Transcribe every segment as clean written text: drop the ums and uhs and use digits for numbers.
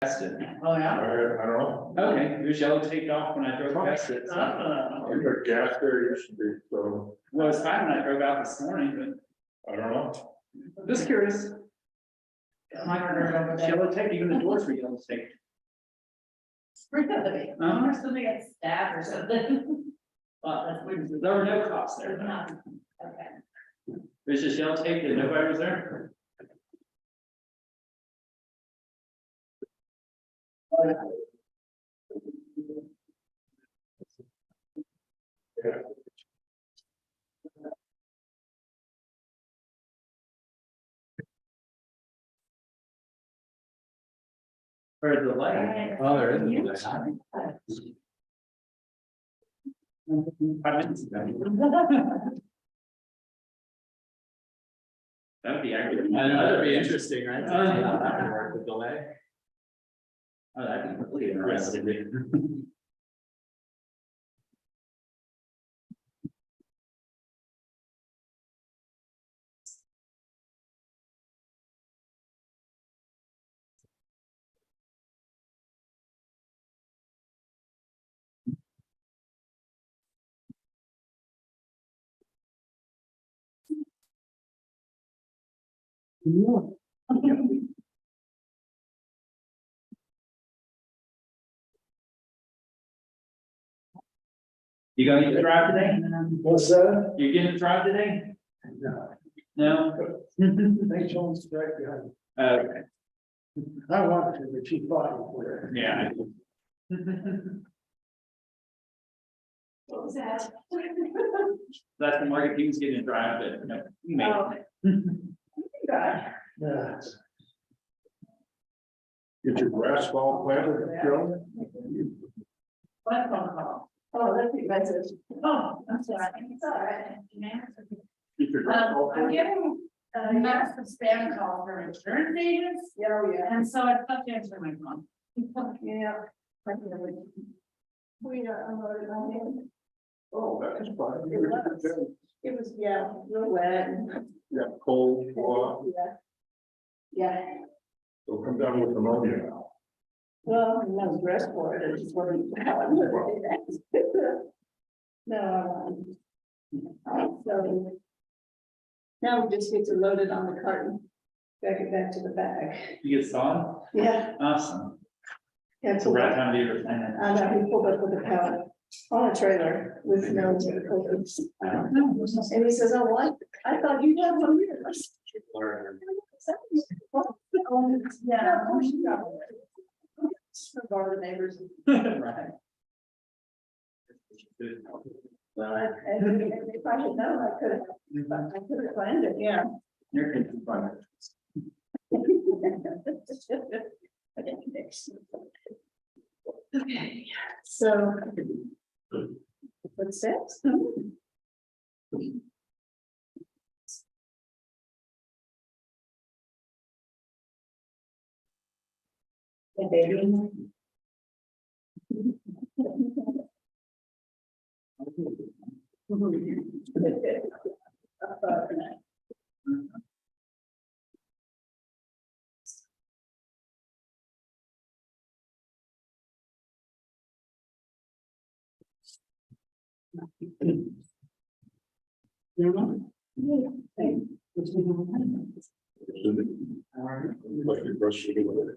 past it. Oh, I yeah. don't know. Okay, it was yellow taped off when I drove past it. So. I got gas there used to be, so Well, it's fine when I drove out this morning, I don't know. but just curious. Yellow tape, even the doors were yellow taped. Really? I wonder if somebody got stabbed or something. Well, that's weird. There were no cops there. There's though. nothing. Okay. It was just yellow tape and nobody was there. Or the light. Oh, there is a delay. 5 minutes ago. That'd be accurate. I know, that'd be interesting, right? To see how that would work, the delay. Oh, that'd be really interesting. You gonna get to drive today? What's that? You getting to drive today? No. No? They told us right behind. Okay, I want to, but she fought for it. yeah. What was that? That's the Margaret King's getting to drive, but no, you made Oh. it. God. Yeah. Get your grass ball planted, Joe? What phone call? Oh, that's the message. Oh, I'm sorry. It's all right. Get your grass ball I'm planted? getting a massive spam call from insurance agents. Oh, yeah. And so I stopped answering my phone. Yeah. We unloaded on him. Oh, that is fine. It was, yeah, real wet. Yeah, cold, water. Yeah. They'll come down with pneumonia now. Well, I'm not dressed for it, I just wondering how I'm gonna do that. No. So. Now we just get to load it on the carton, back it back to the bag. You get sawn? Yeah. Awesome. Yeah, It's the right time of year. and we pulled up with a pallet on a trailer with no coats. And he says, oh, what? I thought you had one here. Yeah. From our neighbors. Right. Well, and if I had known, I could have planned it, yeah. You're good to find Okay, so. What's that? Hey, baby. Like your brush it away.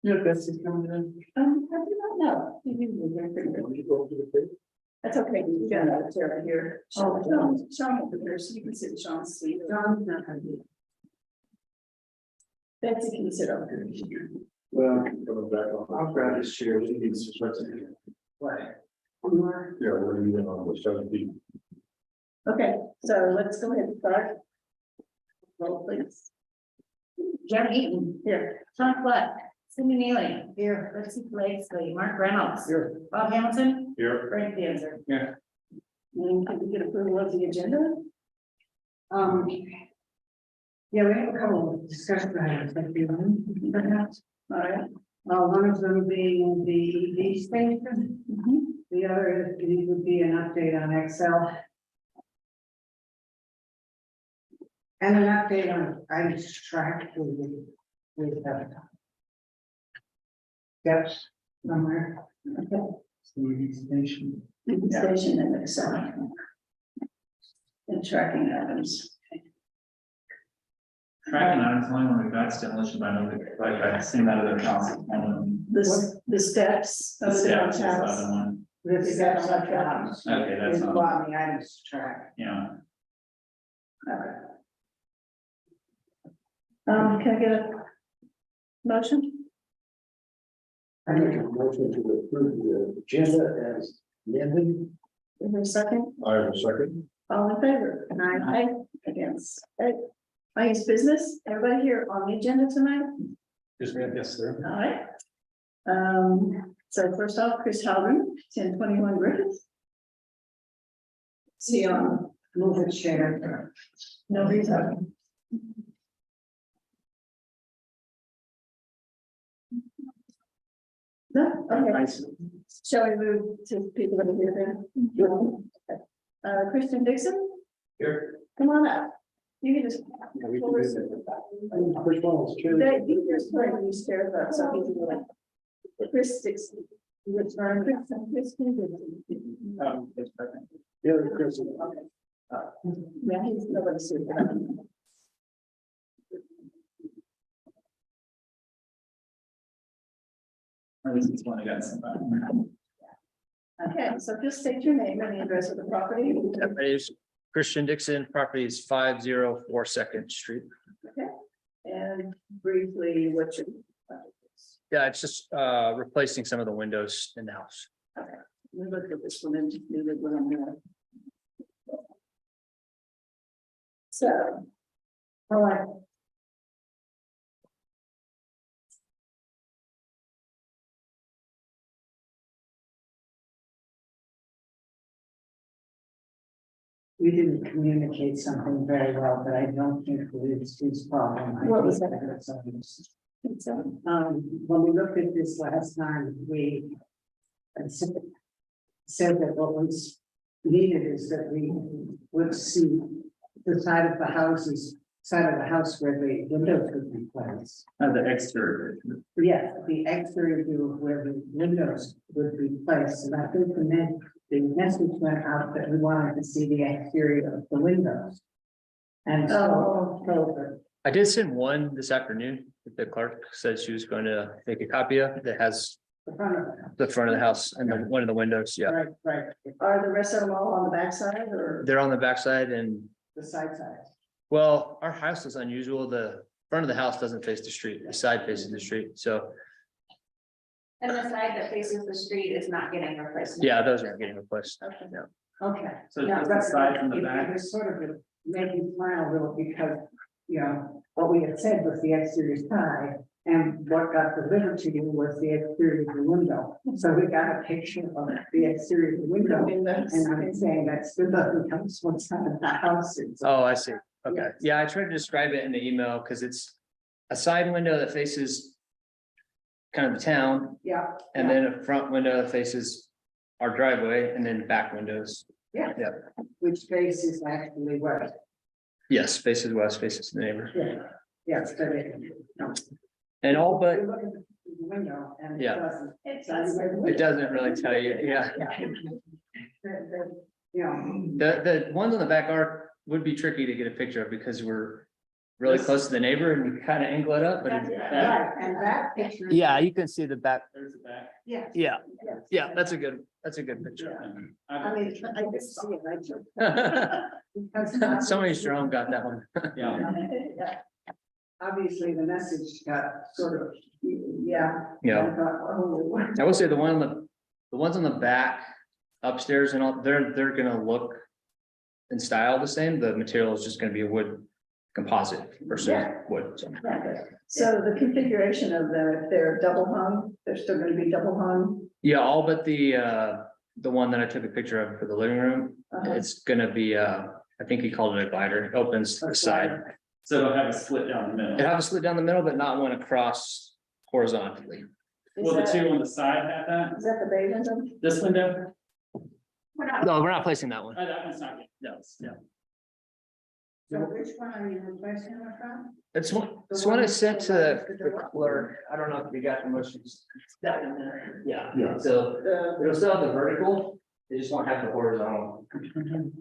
No, that's just coming in. I do not know. When you go to the page, That's okay, you got another chair right here. Oh, Sean over there, so you can sit in Sean's seat. Sean's not gonna be. Betsy can sit over here. well, coming back on. I'll grab this chair. She needs to stretch it. What? Yeah, what are you on the 17th? Okay, so let's go ahead and start. Roll please. Jeremy Eaton, here. Sean Fleck, Cindy Neely, here. Betsy Blakeslee, Mark Reynolds. Here. Bob Hamilton, Here, Frank Dancer. Yeah. And can we get approval of the agenda? Yeah, we have a couple of discussion items that we want, perhaps. All right. One of them being the EV station. The other would be an update on Excel. And an update on ICE track. We have steps somewhere. Station. Station and Excel. And tracking items. Tracking items, only one we got demolition by no, like, I've seen that other house. The steps. The of the steps is the house. other one, The Is steps that of the house. okay, that's Is not, what the items to track. yeah. Okay. Can I get a motion? I make a motion to approve the agenda as amended. Is there a second? I have a second. All in favor? Aye. Against. Finance business, everybody here on the agenda tonight? Yes, sir. All right. So first off, Chris Halvin, 1021 Griffith. See on, Move it, share. nobody's up. No, okay. Shall we move to people that are here then? Christian Dixon, Here. come on up. You can just. First one was Cherry. You just play when you stare about something like. Chris Dixon. Return. Christian Dixon. Yeah, Chris. Yeah, he's nobody super. Or at least it's one I got some. Okay, so just state your name and the address of the property. My name is Christian Dixon, property is 504 Second Street. And briefly, what's your? Yeah, it's just replacing some of the windows in the house. We looked at this one and just knew that we're on there. So. All right. We didn't communicate something very well, but I don't think it's his problem. I What was think that? it's others. So, When we looked at this last time, we said that what was needed is that we would see the side of the house where the windows would be placed. The exterior. Yes, the exterior view of where the windows would be placed, and I think the message went out that we wanted to see the exterior of the windows. And so, I did send one this afternoon that the clerk said she was going to make a copy of that has the front of it, the front of the house and then one of the windows. Yeah, right, are the rest of them all on the backside or? they're on the backside and the side sides. well, our house is unusual. The front of the house doesn't face the street. The side faces the street. So And the side that faces the street is not getting replaced. yeah, those aren't getting replaced. Okay. So Now, just the side from the it- back. It was sort of made me smile a little because, you know, what we had said was the exterior side. And what got delivered to you was the exterior of the window. So we got a picture of the exterior of the window. And I'm saying that still doesn't tell us what side of the house is. Oh, I see. Okay. Yes. Yeah, I tried to describe it in the email because it's a side window that faces kind of the town Yeah. and then a front window that faces our driveway and then back windows. Yeah. Yeah. Which face is actually west. Yes, faces west, faces the neighbor. Yeah. Yes, but it. And all but, We look at the window and it Yeah. doesn't. It it doesn't really tell you, yeah. Yeah. The ones on the back are, would be tricky to get a picture of because we're really close to the neighbor and we kind of angle it up, but. Right, and that picture. Yeah, you can see the back. There's the back. Yes. Yeah, yes. yeah, that's a good picture. I mean, I just see it, I just. Because Somebody strong got that one. Yeah. obviously the message got sort of, yeah. Yeah. I thought, oh, I will say the ones on the back upstairs and all, they're gonna look and style the same. The material is just gonna be a wood composite versus Yeah. wood. So. So the configuration of them, if they're double hung, they're still gonna be double hung. Yeah, all but the one that I took a picture of for the living room, Uh-huh. it's gonna be, I think he called it a glider. It opens the side. So it'll have a split down the It middle. have a slit down the middle, but not one across horizontally. Will the Is two that- on the side have that? Is that the bay window? This window? We're not, No, we're not placing that one. Oh, that one's not. No, no. So which one are you replacing it from? It's one I sent to the clerk. I don't know if you got the motions. That in there. Yeah, Yeah. so it'll still have the vertical, they just won't have the horizontal.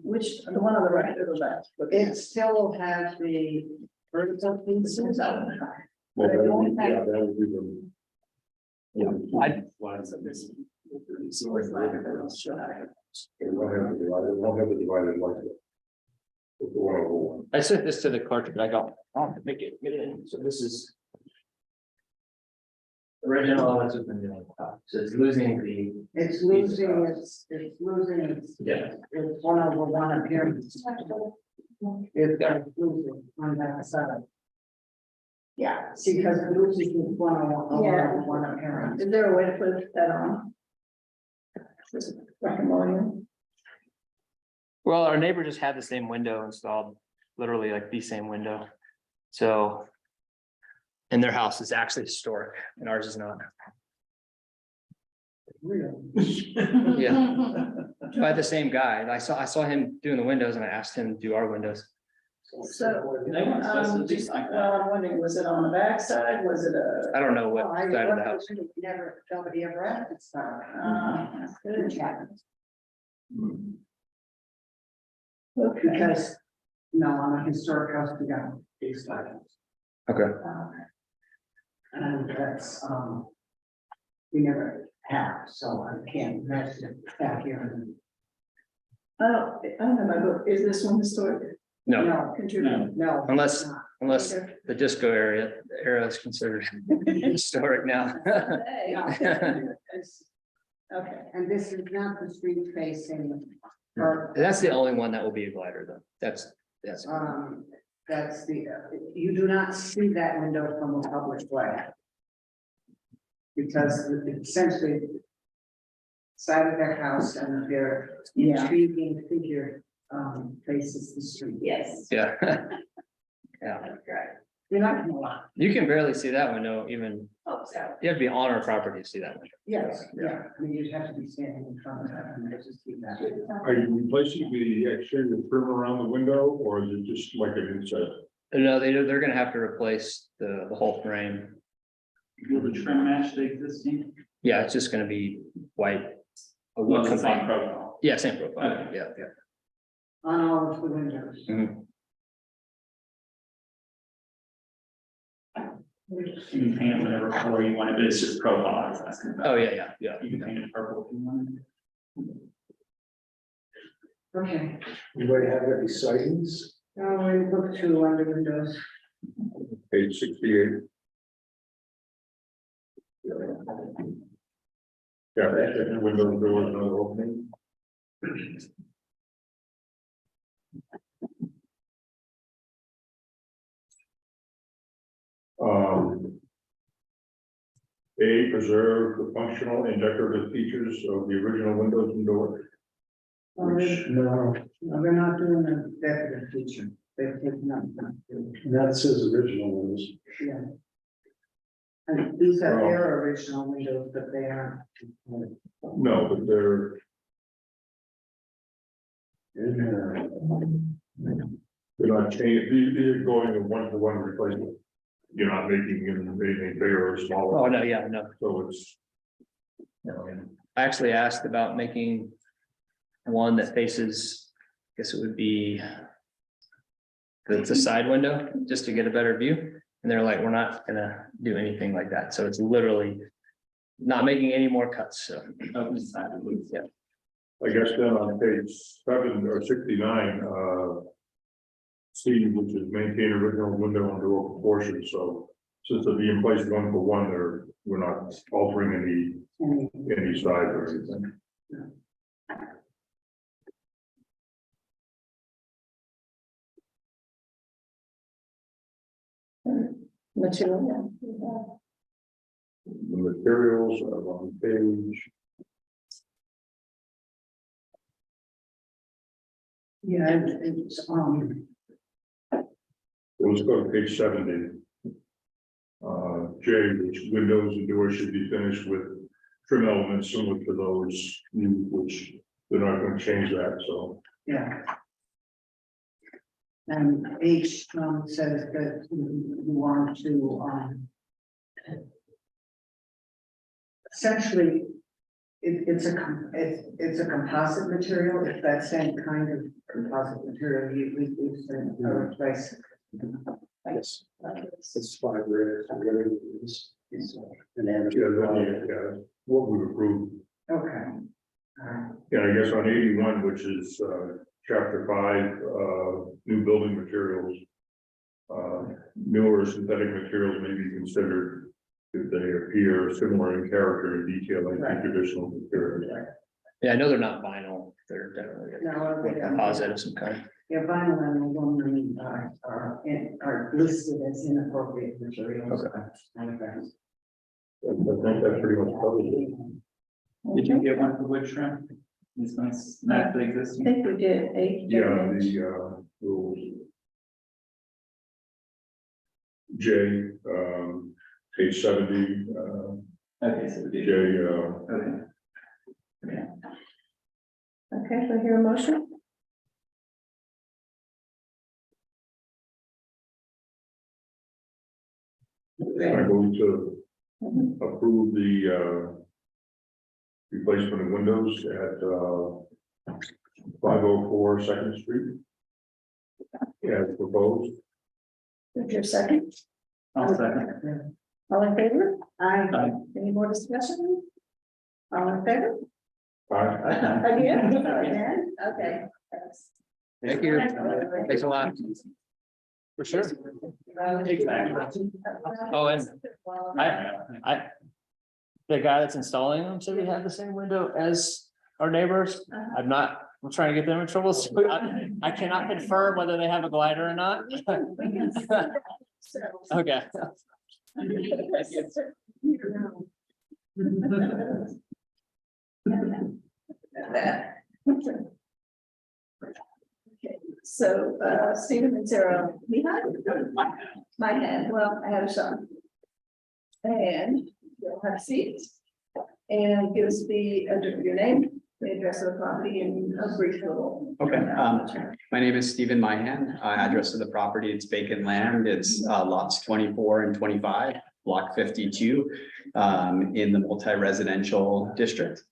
Which, the one on the right or the left? It still has the vertical pieces. Well, that would be, yeah, that would be the. Yeah, I, It won't have the divided, it won't have the divided like that. With the 101. I sent this to the clerk, but I got, I'll make it, get it in, so this is. Original, that's what's been doing, so it's losing the, It's losing its, yeah, it's 1/1 appearance. It's losing on that side. Yeah, see, because it loses its 1/1 appearance. Is there a way to put that on? Just like a volume? well, our neighbor just had the same window installed, literally like the same window, so. And their house is actually historic, and ours is not. Really? Yeah. By the same guy, and I saw him doing the windows, and I asked him to do our windows. So, They weren't supposed to be like that. I'm wondering, was it on the backside? Was it a? I don't know what Well, I side of the house. Never, nobody ever asked it, so. That's good. Okay. Because, no, on a historic house, we got big slidings. Okay. And that's, we never have, so I can't imagine it back here. I don't know my book. Is this one historic? No, No, Contributing? no. Unless- it's not. unless the disco area is considered historic now. Yeah. It's- Okay. And this is not the street facing, or, That's the only one that will be a glider, though. That's. that's the, you do not see that window from a public way. Because essentially. Side of their house and their Yeah. intriguing figure, faces the street. Yes. Yeah. Yeah, You're not gonna lie. you can barely see that window, even, Oh, so. you have to be on our property to see that window. Yes, yeah, I mean, you'd have to be standing in front of that and just see that. Are you replacing the exterior trim around the window, or is it just like an inside? No, they're gonna have to replace the whole frame. Will the trim match the existing? Yeah, it's just gonna be white. A Well, wood it's the same composite. profile. Yeah, same profile, Okay. yeah. On all of the windows. Mhm. You can paint it whatever color you want, but it's just profile. I was asking about. Oh, yeah. You can paint it purple if you want. Okay, Anybody have any sightings? now we look through under windows. Page 68. Yeah, that window, there was another opening. A, preserve the functional and decorative features of the original windows and doors. Which, No, No, they're not doing a decorative feature. They've taken up. that says original ones. Yeah. And these are their original windows, but they aren't. no, but they're, they're not changing, these are going to one replacement. You're not making anything bigger or smaller, Oh, no, yeah, no. so it's. I actually asked about making one that faces, I guess it would be the side window, just to get a better view. And they're like, we're not gonna do anything like that. So it's literally not making any more cuts, so. Open side of the Yeah. I guess then on page 7 or 69, C, which is maintain original window and door proportions, so since they're being placed 1 for 1, we're not altering any size or anything. Material. The materials are on page, Yeah, it's, let's go to page 70. J, which windows and doors should be finished with trim elements similar to those, which they're not going to change that, so. yeah. And H says that you want to, essentially, it's a composite material, it's that same kind of composite material you use in other places. Yes. It's fiber, it's an What we approved. Okay. Yeah, I guess on 81, which is chapter 5, new building materials. Newer synthetic materials may be considered if they appear similar in character and detail like Right. traditional materials. Yeah, I know they're not vinyl, they're definitely No, a composite of some kind. yeah, vinyl and aluminum are listed as inappropriate materials. Okay. I think that pretty much covers it. Did you get one for wood shrimp? This one's not the I existing. think we did H. Yeah, the rules. J, page 70, Okay, so we J, did. Okay. Okay, so here a motion? I go to approve the replacement of windows at 504 Second Street. As proposed. Is there a second? I'll second. All in favor? I, Any more discussion? All in favor? Aye. Again? Again? Okay. Thanks. Thank you. Thanks a lot. For sure. Exactly. Oh, and the guy that's installing them said we have the same window as our neighbors. I'm trying to get them in trouble. So I cannot confirm whether they have a glider or not. Okay. So, Stephen and Sarah, behind my hand, well, I had a shot. And you'll have a seat. And give us your name, the address of the property and a brief little. Okay, my name is Stephen Myhan. Address of the property, it's vacant land. It's lots 24 and 25, block 52, in the multi-residential district.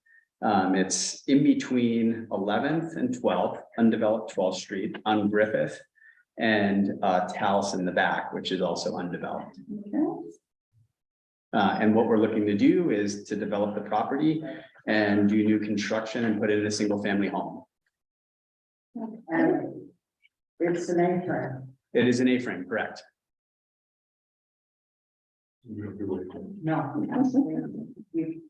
It's in between 11th and 12th, undeveloped 12th Street on Griffith, and Taos in the back, which is also undeveloped. Okay. And what we're looking to do is to develop the property and do new construction and put it in a single family home. and it's an A-frame. It is an A-frame, correct? No. we-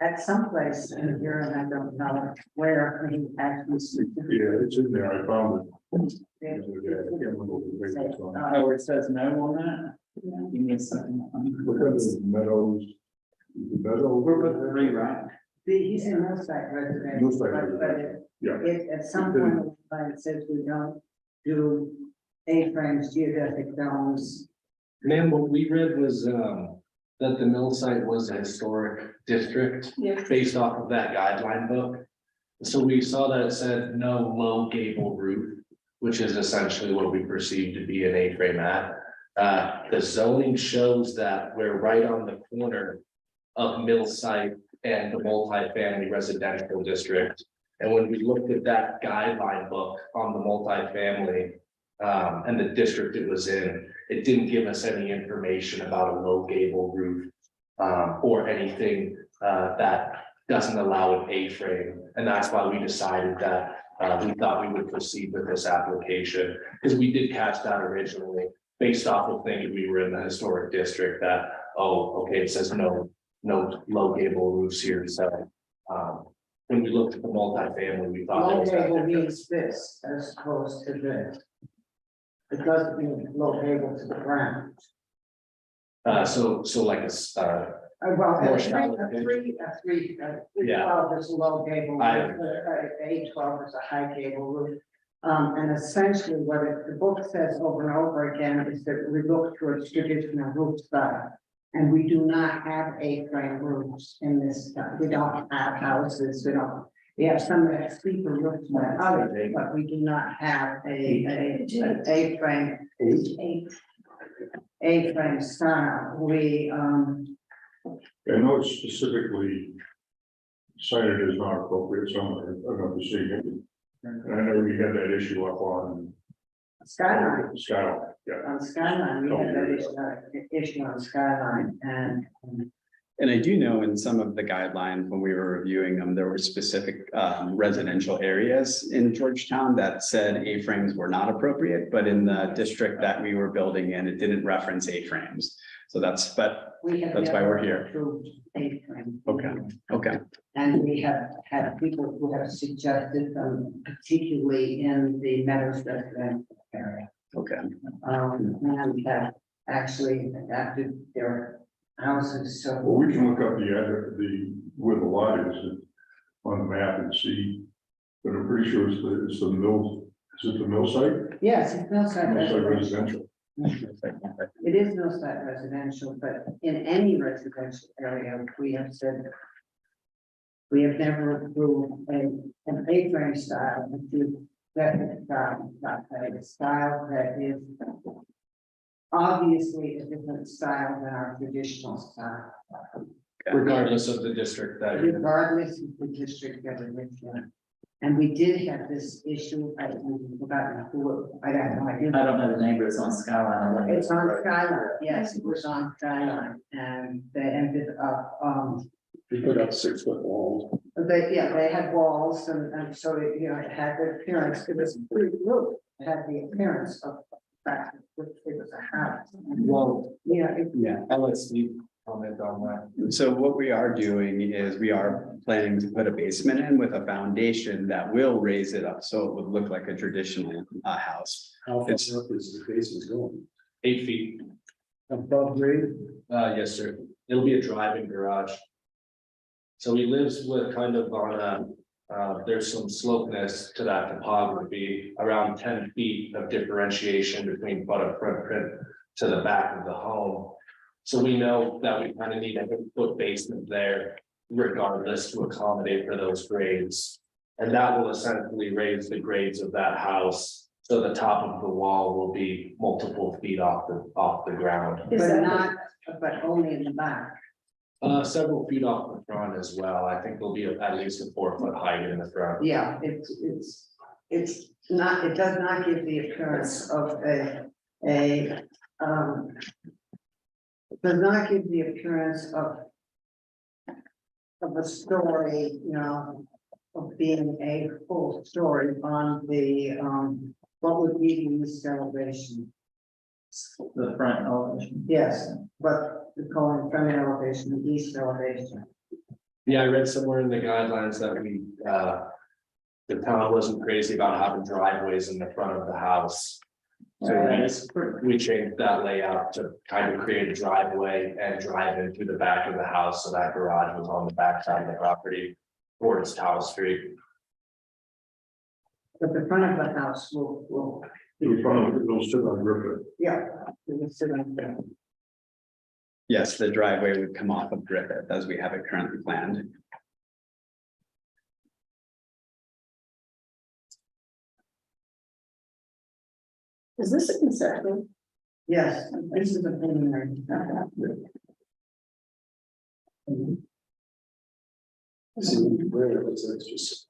At some place in here, and I don't know where, he actually. Yeah, it's in there. I found it. Oh, where it says no on that? Give me a second. Look at the meadows. The meadow. We're with the rewrite. He's in Hillside residential. Hillside but residential, yeah. It, at some point, it says we don't do A-frames, geodesic domes. Ma'am, what we read was, that the mill site was a historic district Yes. based off of that guideline book. So we saw that it said no low gable roof, which is essentially what we perceive to be an A-frame at. The zoning shows that we're right on the corner of mill site and the multifamily residential district. And when we looked at that guideline book on the multifamily, and the district it was in, it didn't give us any information about a low gable roof, or anything, that doesn't allow an A-frame. And that's why we decided that, we thought we would proceed with this application, because we did catch that originally based off of thinking we were in the historic district that, oh, okay, it says no low gable roofs here. So, when we looked at the multifamily, we thought. there Low was that gable difference. means this as opposed to this. It doesn't mean low gable to the ground. So like Well, More a shallow three Yeah. 12 is a low gable, I- roof, a 12 is a high gable roof. And essentially what the book says over and over again is that we look towards traditional roof style. And we do not have A-frame roofs in this, we don't have houses, we don't. We have some that have steeper roofs than others, but we do not have an A-frame. A-frame style. We, I know it's specifically cited as not appropriate somewhere, I don't see it. And I know we had that issue up on Skyline. Skyline, yeah. On Skyline, we had that issue on Skyline, and And I do know in some of the guidelines, when we were reviewing them, there were specific residential areas in Georgetown that said A-frames were not appropriate, but in the district that we were building in, it didn't reference A-frames. So but we have. That's why we're never here. approved A-frame. okay, And we have had people who have suggested them, particularly in the Meadows residential area. okay. And have actually adapted their houses, so. Well, we can look up where the lot is on the map and see, but I'm pretty sure it's the mill, is it the mill site? Yes, it's Millside Mill site residential. residential. It is Millside residential, but in any residential area, we have said. We have never approved an A-frame style, a style that is. Obviously a different style than our traditional style, Regardless of the district that you're in. regardless of the district that it is in. And we did have this issue, I forgot who, I don't know, I didn't. I don't know the name, but it's on Skyline. It's on Skyline, yes, it was on Skyline, and they ended up, We put up 6-foot walls. they had walls, and so, it, you know, it had the appearance, it was pretty good. It had the appearance of, fact, it was a house. Well, Yeah, I'll let Steve comment on that. So what we are doing is we are planning to put a basement in with a foundation that will raise it up, so it would look like a traditional house. How far up It's- is the basement going? 8 feet. Above grade? Yes, sir. It'll be a driving garage. So he lives with kind of on there's some slopeness to that topography, around 10 feet of differentiation between footprint to the back of the home. So we know that we kind of need a foot basement there regardless to accommodate for those grades. And that will essentially raise the grades of that house. So the top of the wall will be multiple feet off the ground. but not, but only in the back. Several feet off the front as well. I think there'll be at least a 4-foot height in the front. Yeah, it's not, it does not give the appearance of it does not give the appearance of a story, you know, of being a full story on the, what would be the east elevation. The front elevation. Yes, but we call it front elevation, the east elevation. Yeah, I read somewhere in the guidelines that the town wasn't crazy about having driveways in the front of the house. So we changed that layout to kind of create a driveway and drive into the back of the house, so that garage was on the back side of the property towards Tower Street. But the front of the house will. It'll sit on Griffith. Yeah. it will sit on there. Yes, the driveway would come off of Griffith as we have it currently planned. Is this a conceptual? Yes, this is a preliminary. See where it was, it's just.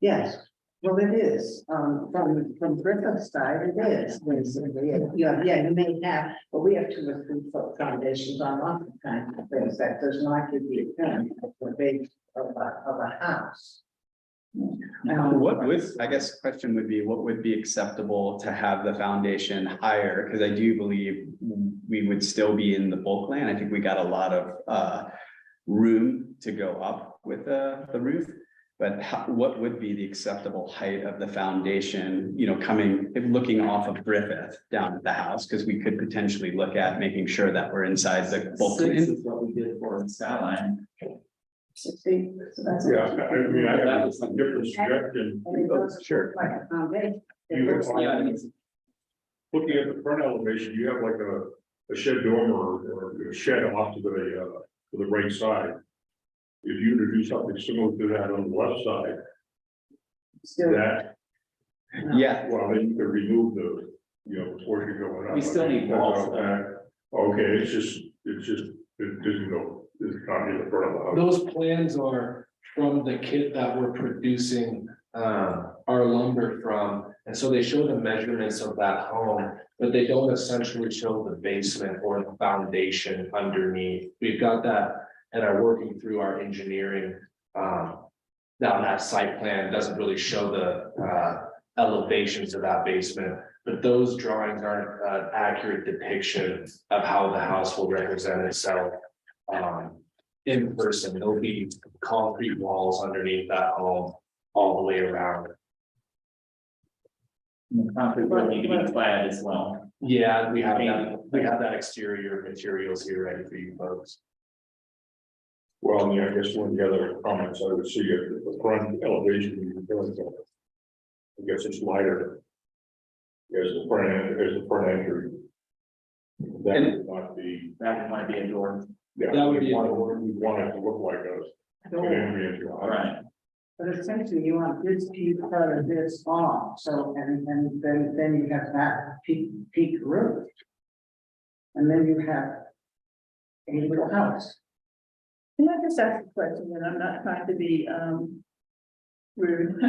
Yes, well, it is, from Griffith's side, it is, basically, yeah, you may have, but we have 2 or 3 foot foundations on lots of kinds of things, that does not give the appearance of the base of a house. What would, I guess question would be, what would be acceptable to have the foundation higher? Because I do believe we would still be in the bulk land. I think we got a lot of room to go up with the roof. But what would be the acceptable height of the foundation, you know, looking off of Griffith down at the house? Because we could potentially look at making sure that we're inside the bulk 6 land. is what we did for the Skyline. 6 feet, so that's. Yeah, I mean, I have a different suggestion. And it does Sure. look like a foundation. It You looks have, like- looking at the front elevation, you have like a shed dormer or a shed off to the right side. if you were to do something similar to that on the west side, Still, that, Yeah, well, then you could remove the, you know, portion going up. We still need walls, That's out back. Okay, it's just, it doesn't go, it's not in the front of the house. Those plans are from the kit that we're producing our lumber from. And so they show the measurements of that home, but they don't essentially show the basement or the foundation underneath. We've got that and are working through our engineering. Now that site plan doesn't really show the elevations of that basement, but those drawings aren't an accurate depiction of how the house will represent itself. In person, there'll be concrete walls underneath that home all the way around. The concrete will need to be clad as well. Yeah, we have that exterior materials here ready for you folks. Well, yeah, I guess one of the other comments I would see at the front elevation, you can build it. I guess it's lighter. As the front entry. That would not be, That might be indoor. yeah, That would be we want it to look like an entry into a house. Right. but essentially you want this piece part of this off, so, and then you have that peak roof. And then you have a little house. Can I just ask a question, and I'm not trying to be, rude?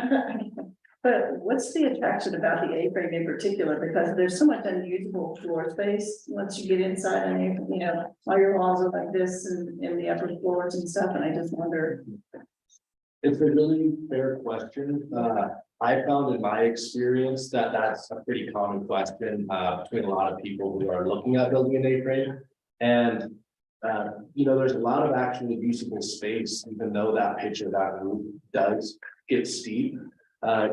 But what's the attraction about the A-frame in particular? Because there's so much unusable floor space once you get inside and you know, all your walls are like this and in the upper floors and stuff, and I just wonder. It's a really fair question. I found in my experience that that's a pretty common question between a lot of people who are looking at building an A-frame. And you know, there's a lot of actually usable space, even though that pitch of that roof does get steep.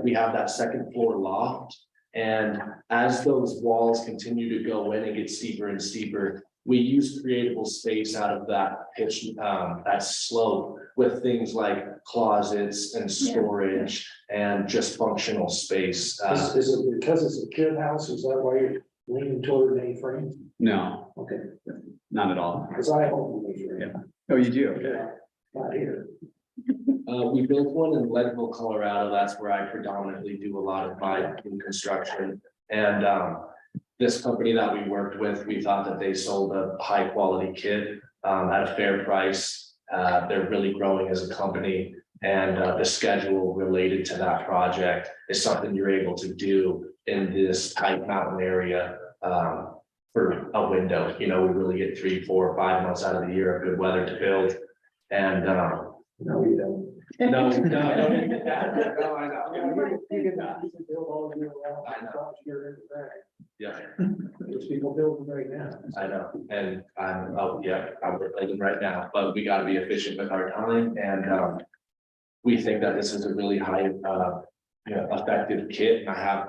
We have that second floor loft, and as those walls continue to go in and get steeper and steeper, we use creatable space out of that pitch, that slope with things like closets and storage and just functional space. Is it because it's a kid house, is that why you're leaning toward an A-frame? no, Okay, not at all. because I own an A-frame. Yeah. Oh, you do? Okay. Not here. We built one in Leadville, Colorado. That's where I predominantly do a lot of my new construction. And this company that we worked with, we thought that they sold a high quality kit at a fair price. They're really growing as a company, and the schedule related to that project is something you're able to do in this tight mountain area for a window. You know, we really get 3, 4, 5 months out of the year of good weather to build. And No, you don't. no, I know. You can build all year round. I know. You're in the bag. Yeah, There's people building right now. I know, and I'm relating right now, but we gotta be efficient with our time, and we think that this is a really high, effective kit, and I have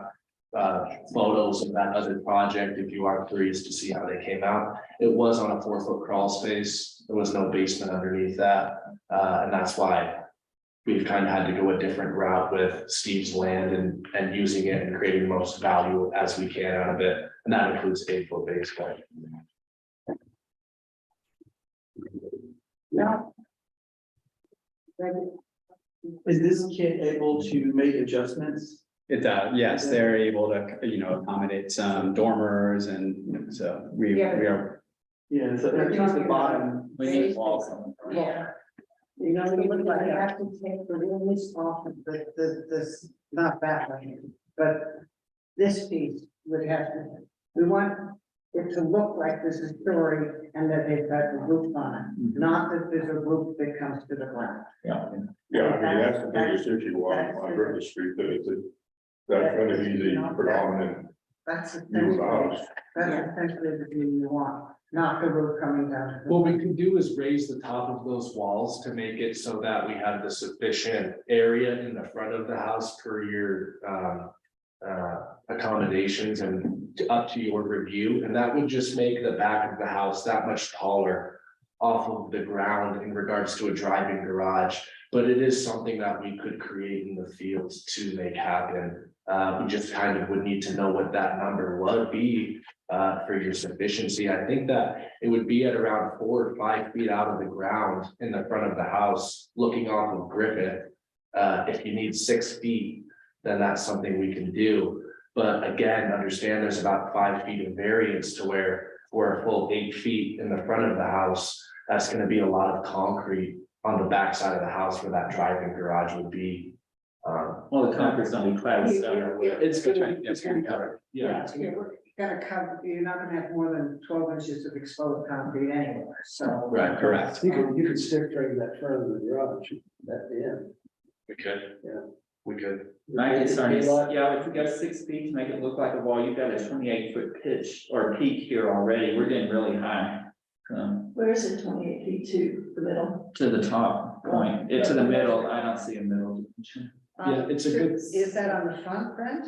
photos of that other project, if you are curious to see how they came out. It was on a 4-foot crawl space, there was no basement underneath that, and that's why we've kind of had to go a different route with Steve's land and using it and creating the most value as we can out of it, and that includes 8-foot basement. No. Is this kit able to make adjustments? It does, yes, they're able to, accommodate some dormers, and so we are, Yeah, so I think it's the bottom. We need walls on the front. Yeah. You know, you would have to take the release off of this, not that one, but this piece would have to, we want it to look like this is story and that they've got the roof on it, not that there's a roof that comes to the ground. Yeah, I mean, that's the biggest issue on River Street, that's gonna be the predominant That's use of essentially, the house. that's essentially the view you want, not the roof coming down. to the- What we could do is raise the top of those walls to make it so that we have the sufficient area in the front of the house per your accommodations and up to your review, and that would just make the back of the house that much taller off of the ground in regards to a driving garage. But it is something that we could create in the fields to make happen. We just kind of would need to know what that number would be for your sufficiency. I think that it would be at around 4 or 5 feet out of the ground in the front of the house, looking off of Griffith. If you need 6 feet, then that's something we can do. But again, understand there's about 5 feet of variance to where we're a full 8 feet in the front of the house. That's gonna be a lot of concrete on the back side of the house where that driving garage would be. Well, the concrete's gonna be clad with stone. It's gonna be covered. Yeah. You're gonna cover, you're not gonna have more than 12 inches of exposed concrete anywhere, so. Right, correct. You could stick frame that front of the garage at the end. We could. Yeah. We could. My concern is, yeah, if you go 6 feet to make it look like a wall, you've got a 28-foot pitch or peak here already. We're getting really high. Where is it, 28 feet to the middle? To the top point, to the middle, I don't see a middle. Yeah, it's a good- Is that on the front, Brent?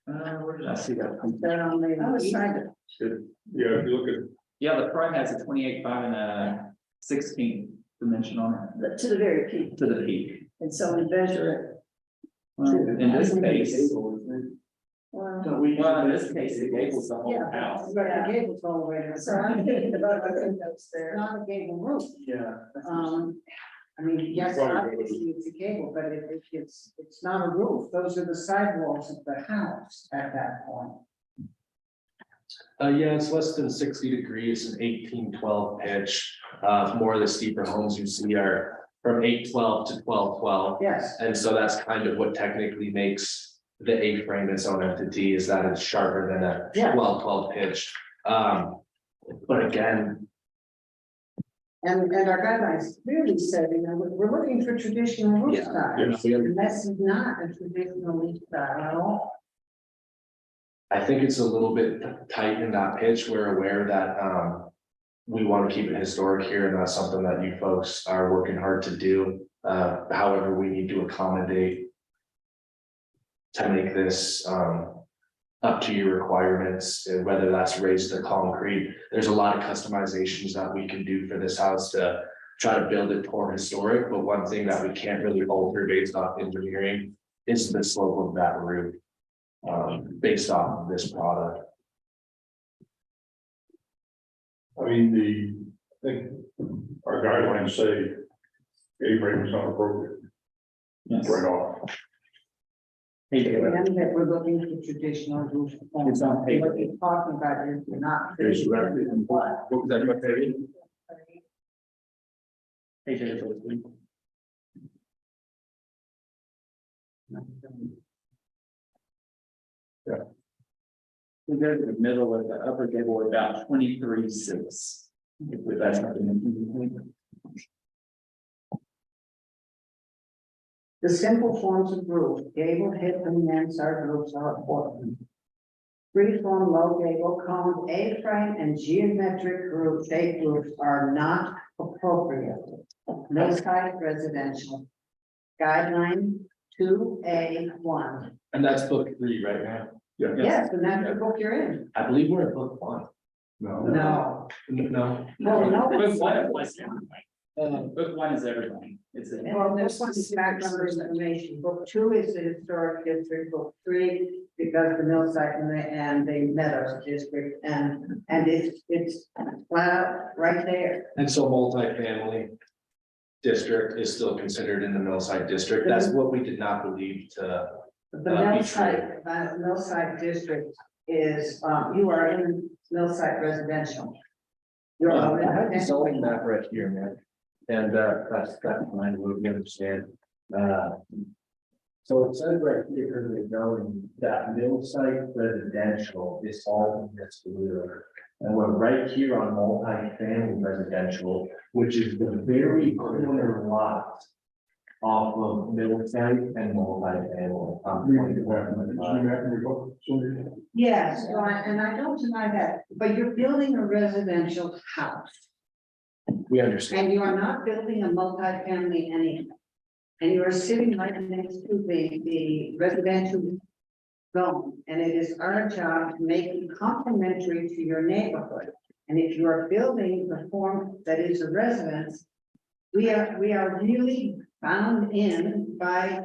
Where did I see that? Is that on the? I was trying to, Yeah, if you look at, Yeah, the front has a 28.5 and a 16 dimension on but to the very peak, it, to the peak. and so we measure Well, in this case, well, well, in this case, it gables the whole Yeah. house. Right, the gable's all the way to the so I'm side. thinking about the windows It's there. not a gable roof. Yeah. I mean, yes, obviously it's a gable, but it's not a roof. Those are the sidewalls of the house at that point. Yeah, it's less than 60 degrees, an 1812 pitch. More of the steeper homes you see are from 812 to 1212. Yes, And so that's kind of what technically makes the A-frame its own entity, is that it's sharper than a Yeah. 1212 pitch. But again, and our guidelines really said, you know, we're looking for traditional roof Yeah. styles. Yeah. And this is not a traditional roof style at all. I think it's a little bit tight in that pitch. We're aware that we want to keep it historic here, and that's something that you folks are working hard to do. However, we need to accommodate to make this up to your requirements, and whether that's raised to concrete. There's a lot of customizations that we can do for this house to try to build it more historic, but one thing that we can't really alter based off engineering is the slope of that roof. Based off of this product. I mean, I think our guidelines say A-frame is not appropriate Yes. right off. Hey, David. And that we're looking for traditional roof. It's on paper. What you're talking about is you're not. It's right. What? What was that, what, David? Hey, David. We go to the middle of the upper gable, about 23.6. If that's not in The simple forms of roof, gable, hip, and mansard roofs are important. Freeform, low gable, cone, A-frame, and geometric roof, shaped roofs are not appropriate. No site residential. Guideline 2A1. And that's book 3 right now. Yeah, Yes, and that's the book you're in. I believe we're at book 1. no. No. No. No, Book one applies to everybody. Book one is everybody. It's a. Well, this one's back number information. Book 2 is the historic district, book 3, because the mill site and the meadows district, and it's flat out right there. And so multifamily district is still considered in the mill site district. That's what we did not believe to. The mill site district is, you are in mill site residential. You're already. Zoning map right here, man. And that's fine, we understand. So it says right here, the zoning, that mill site residential is all in this blue. And we're right here on multi-family residential, which is the very corner lot off of middle site and multi-family. Yes, and I don't deny that, but you're building a residential house. We understand. And you are not building a multifamily anyway. And you are sitting right next to the residential zone, and it is our job to make it complementary to your neighborhood. And if you are building the form that is a residence, we are really bound in by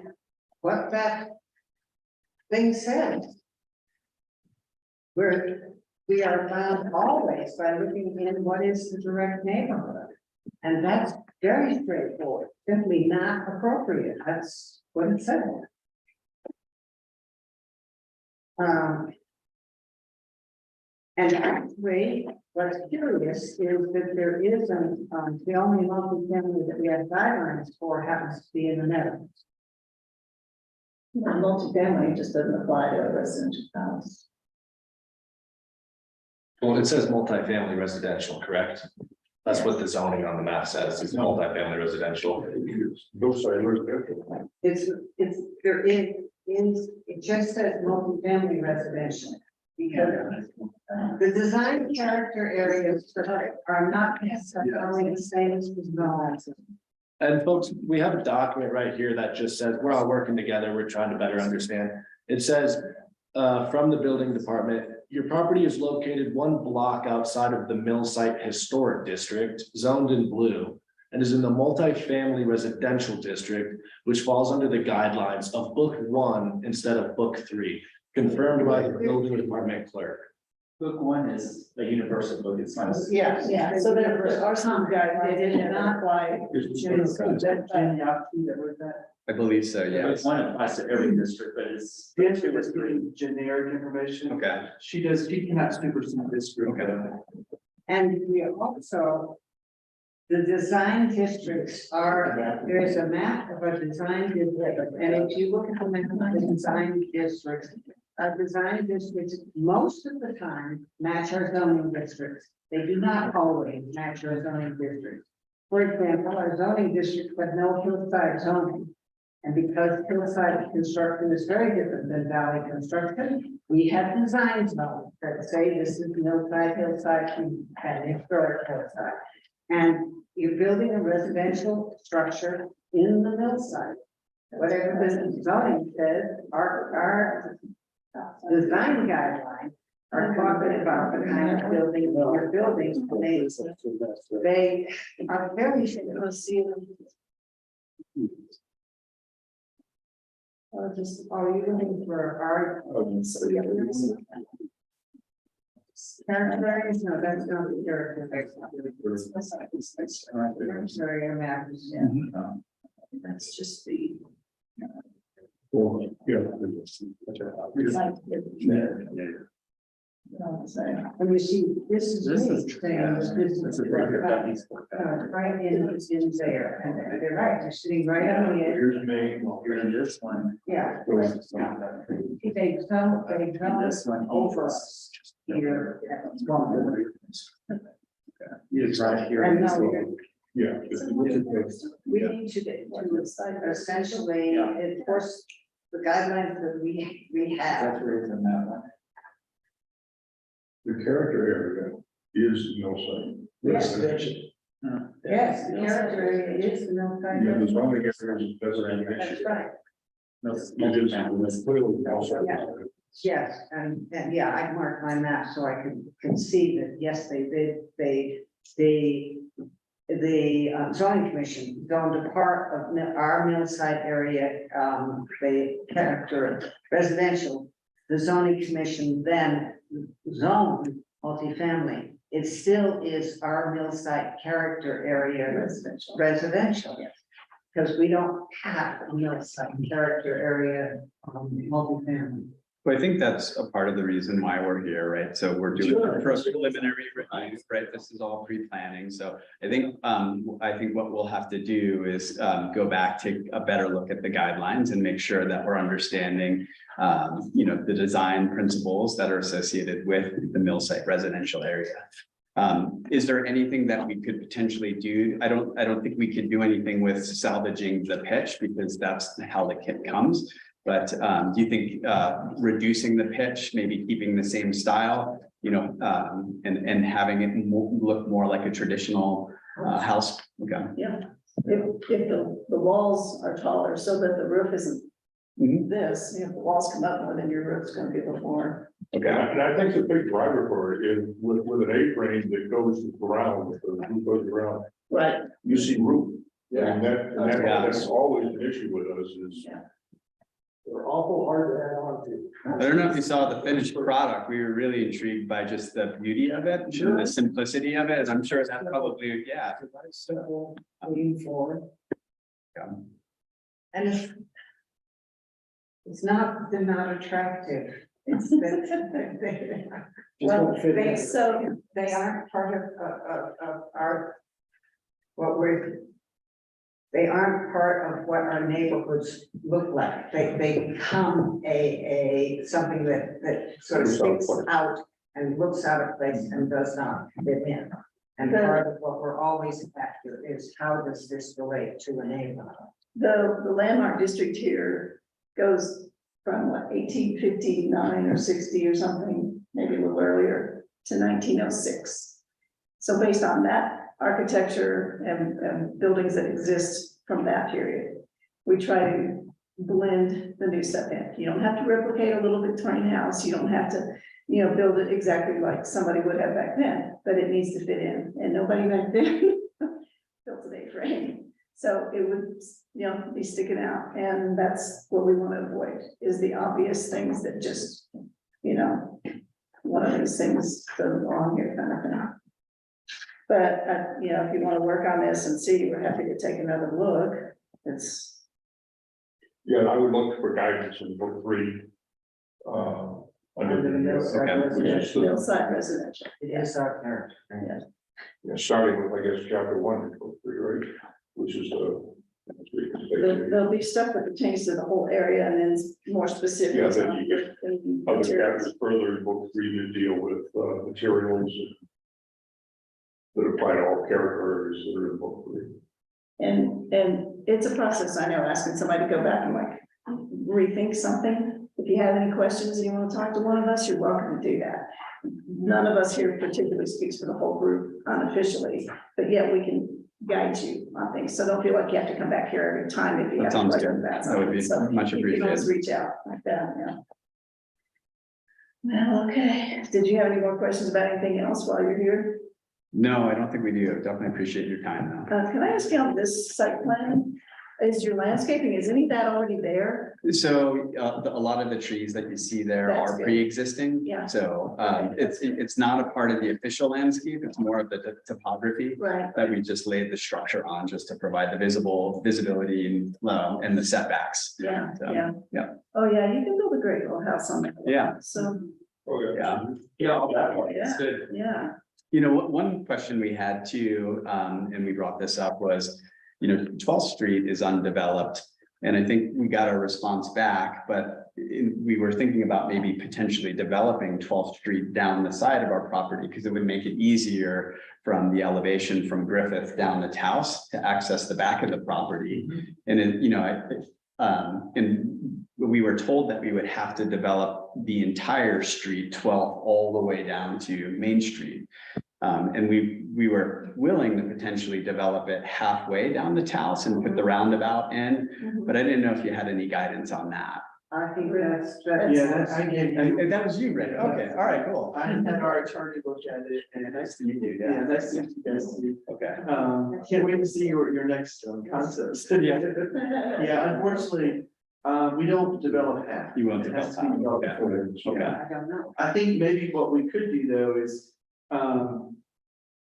what that being said, we are bound always by looking in what is the direct neighborhood. And that's very straightforward, simply not appropriate. That's what it said. And actually, what's curious is that there is the only multi-family that we have guidelines for happens to be in the Meadows. Multifamily just doesn't apply to a residential house. Well, it says multifamily residential, correct? That's what the zoning on the map says, is multifamily residential. Those side residential. It just says multifamily residential. Because the design character areas are not necessarily the same as the zones. And folks, we have a document right here that just says, we're all working together, we're trying to better understand. It says, from the building department, your property is located 1 block outside of the Mill Site Historic District, zoned in blue, and is in the multifamily residential district, which falls under the guidelines of Book 1 instead of Book 3, confirmed by the building department clerk. Book 1 is a universal book, it's not. Yeah, so there are some guidelines, they did not apply. I believe so, Book yes. 1 applies to every district, but it's. The answer was pretty generic information. Okay. She cannot supersede this group. And we also, the design districts are, there's a map of a design district, and if you look at the map of the design districts, most of the time match our zoning districts. They do not always match our zoning districts. For example, our zoning districts have no hillside zoning. And because hillside construction is very different than valley construction, we have design zones that say this is hillside, and historic hillside. And you're building a residential structure in the hillside. Whatever the zoning says, our design guidelines are talking about the kind of building that you're building. They are very are you looking for our? Character areas? No, that's not the character. I'm sorry, your map is, That's just the. Well, yeah. and you see, this is. This me is. saying This is right here, got these four. Right in there, and they're right, they're sitting right on the edge, Here's me, Here in this one. yeah. This They come over us here. is right here. And now yeah. we need to essentially enforce the guidelines that we have. That's where it's in that one. The character area is no sign. Yes. Yes, the character area is no kind Yeah, of. there's only gets there, that's an That's issue. right, No, It is, it's clearly also. Yeah. yes, and yeah, I marked my map so I can see that, yes, they did, the zoning commission zoned a part of our Millside area, the character residential. The zoning commission then zoned multifamily. It still is our Millside character area residential. Because we don't have a Millside character area, multifamily. Well, I think that's a part of the reason why we're here, right? So we're doing a preliminary review, right? This is all pre-planning. So I think what we'll have to do is go back, take a better look at the guidelines and make sure that we're understanding the design principles that are associated with the mill site residential area. Is there anything that we could potentially do? I don't think we could do anything with salvaging the pitch because that's how the kit comes. But do you think reducing the pitch, maybe keeping the same style, and having it look more like a traditional house? Okay. Yeah, if the walls are taller so that the roof isn't this, if the walls come up more than your roof's gonna be before. Okay. And I think the big driver for it is with an A-frame that goes around, the roof goes around, Right. you see roof. Yeah. And that's always an issue with us is. Yeah. They're awful hard to add on to. I don't know if you saw the finished product. We were really intrigued by just the beauty of it, and the simplicity of it. And I'm sure that probably, yeah. It's simple, clean form. And it's not, they're not attractive. It's that they, well, they, so they aren't part of our, what we're, they aren't part of what our neighborhoods look like. They become something that sort of sticks out and looks out of place and does not fit in. And part of what we're always after is how does this relate to a neighborhood? The landmark district here goes from what, 1859 or 60 or something, maybe a little earlier, to 1906. So based on that architecture and buildings that exist from that period, we try to blend the new stuff in. You don't have to replicate a little Victorian house. You don't have to, you know, build it exactly like somebody would have back then, but it needs to fit in. And nobody back then built an A-frame. So it would, you know, be sticking out. And that's what we want to avoid, is the obvious things that just, you know, one of these things doesn't belong here kind of thing. But, you know, if you want to work on this and see, we're happy to take another look. It's, Yeah, I would look for guidance in book 3. Under the, which is the, hillside residential. It is our parent. yeah, starting with, I guess, chapter 1 in book 3, right? Which is There'll be stuff that pertains to the whole area and then more specific. Yeah, then you get other chapters further in book 3 to deal with materials that apply to all characters that are in book 3. And it's a process, I know, asking somebody to go back and like rethink something. If you have any questions and you want to talk to one of us, you're welcome to do that. None of us here particularly speaks for the whole group unofficially, but yet we can guide you on things. So don't feel like you have to come back here every time if you have That sounds questions good. about That would be something. So much you can always appreciated. reach out like that, yeah. Well, okay. Did you have any more questions about anything else while you're here? No, I don't think we do. Definitely appreciate your time though. Can I ask you on this site plan, is your landscaping, is any of that already there? So a lot of the trees that you see there That's are good. pre-existing. Yeah. So it's not a part of the official landscape. It's more of the topography Right. that we just laid the structure on just to provide the visibility and the setbacks. Yeah, So, yeah. yeah. Oh, yeah, you can build a great little house on that. Yeah. So, Oh, yeah. Yeah. all that one, Yeah. it's good. yeah, You know, one question we had too, and we brought this up was, you know, 12th Street is undeveloped. And I think we got our response back, but we were thinking about maybe potentially developing 12th Street down the side of our property because it would make it easier from the elevation from Griffith down to Taos to access the back of the property. And then, you know, and we were told that we would have to develop the entire street 12 all the way down to Main Street. And we were willing to potentially develop it halfway down to Taos and put the roundabout in, but I didn't know if you had any guidance on that. I think that's. I gave you. And that was you, Rick. Okay, all right, cool. I had our attorney look at it and Nice to meet you. yeah, nice to meet you guys too. Okay. Can't wait to see your next concepts. Yeah. Yeah, unfortunately, we don't develop half. You won't It has develop to be half. developed fully. Okay. Yeah. I don't know. I think maybe what we could do though is,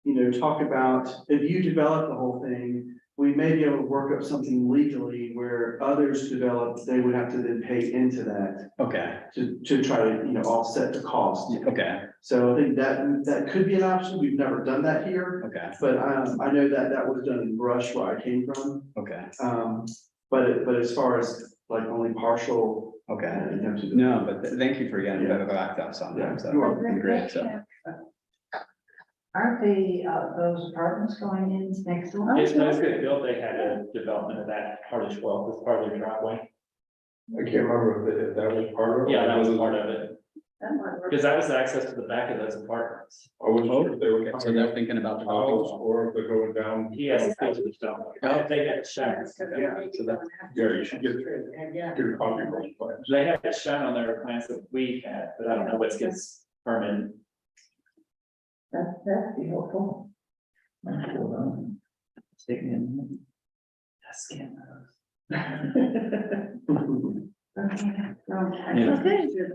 you know, talk about, if you develop the whole thing, we may be able to work up something legally where others develop, they would have to then pay into that Okay, to try to, you know, offset the cost. okay, So I think that could be an option. We've never done that here, okay, but I know that was done in Brush where I came from. okay, But as far as like only partial. okay. you know, to- No, but thank you for getting back to us on that. So, You're welcome. great, so. Aren't those apartments going in next door? If those get built, they had a development of that part of 12 as part of their driveway. I can't remember if that was part of it. Yeah, that was part of it, that might work. because that was the access to the back of those apartments. I wasn't sure if they were Okay, so coming they're up thinking about the developing. house or if they're going down. He has to speak to the stone. They had it shown. Yeah, so that, yeah, you should get Yeah. a copy of those plans. They had it shown on their plans that we had, but I don't know what gets permitted. That'd be helpful. Sticking in. Scan those. I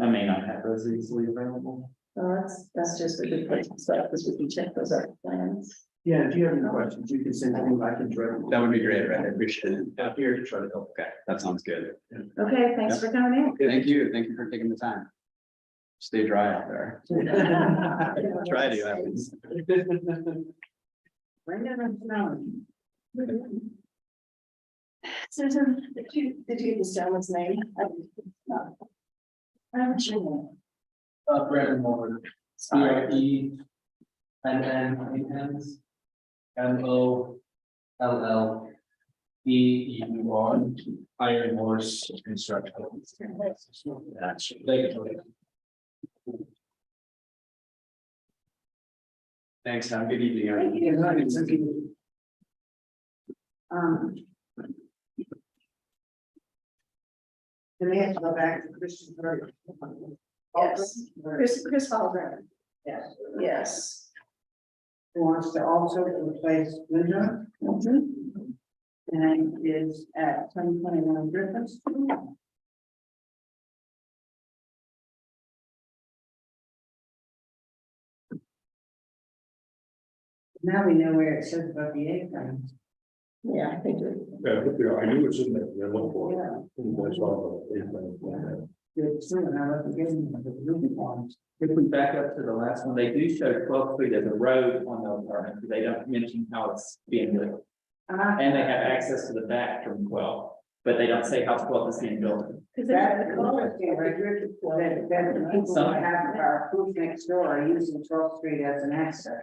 may not have those easily available. Well, that's just a good place to start, because we can check those other plans. Yeah, if you have any questions, you can send them back and direct. That would be great, right? I appreciate it. Out here to try to help. Okay, that sounds good. Okay, thanks for coming in. Thank you for taking the time. Stay dry out there. Try to at least. Bring it on down. Susan, did you get this gentleman's name? I'm sure. Brandon Moore. CRE. And then MOLLEUR. Iron Horse Construction. Thanks, have a good evening. Then we have to go back to Christian Burger. Yes. Chris Hallgren. Yes, Yes. who wants to also replace Linda Mhm. and is at 1021 Griffin Street. Now we know where it says about the A-frame. Yeah, I think it. Yeah, but yeah, I knew it's in there, I looked for it. Yeah. I saw the. Good, soon, I wasn't getting the Ruby ones. If we back up to the last one, they do show 12 feet as a road on the apartment, but they don't mention how it's being built. And they have access to the back from 12, but they don't say how 12 is being built. Because That, the people who have our proof next door are using 12th Street as an access.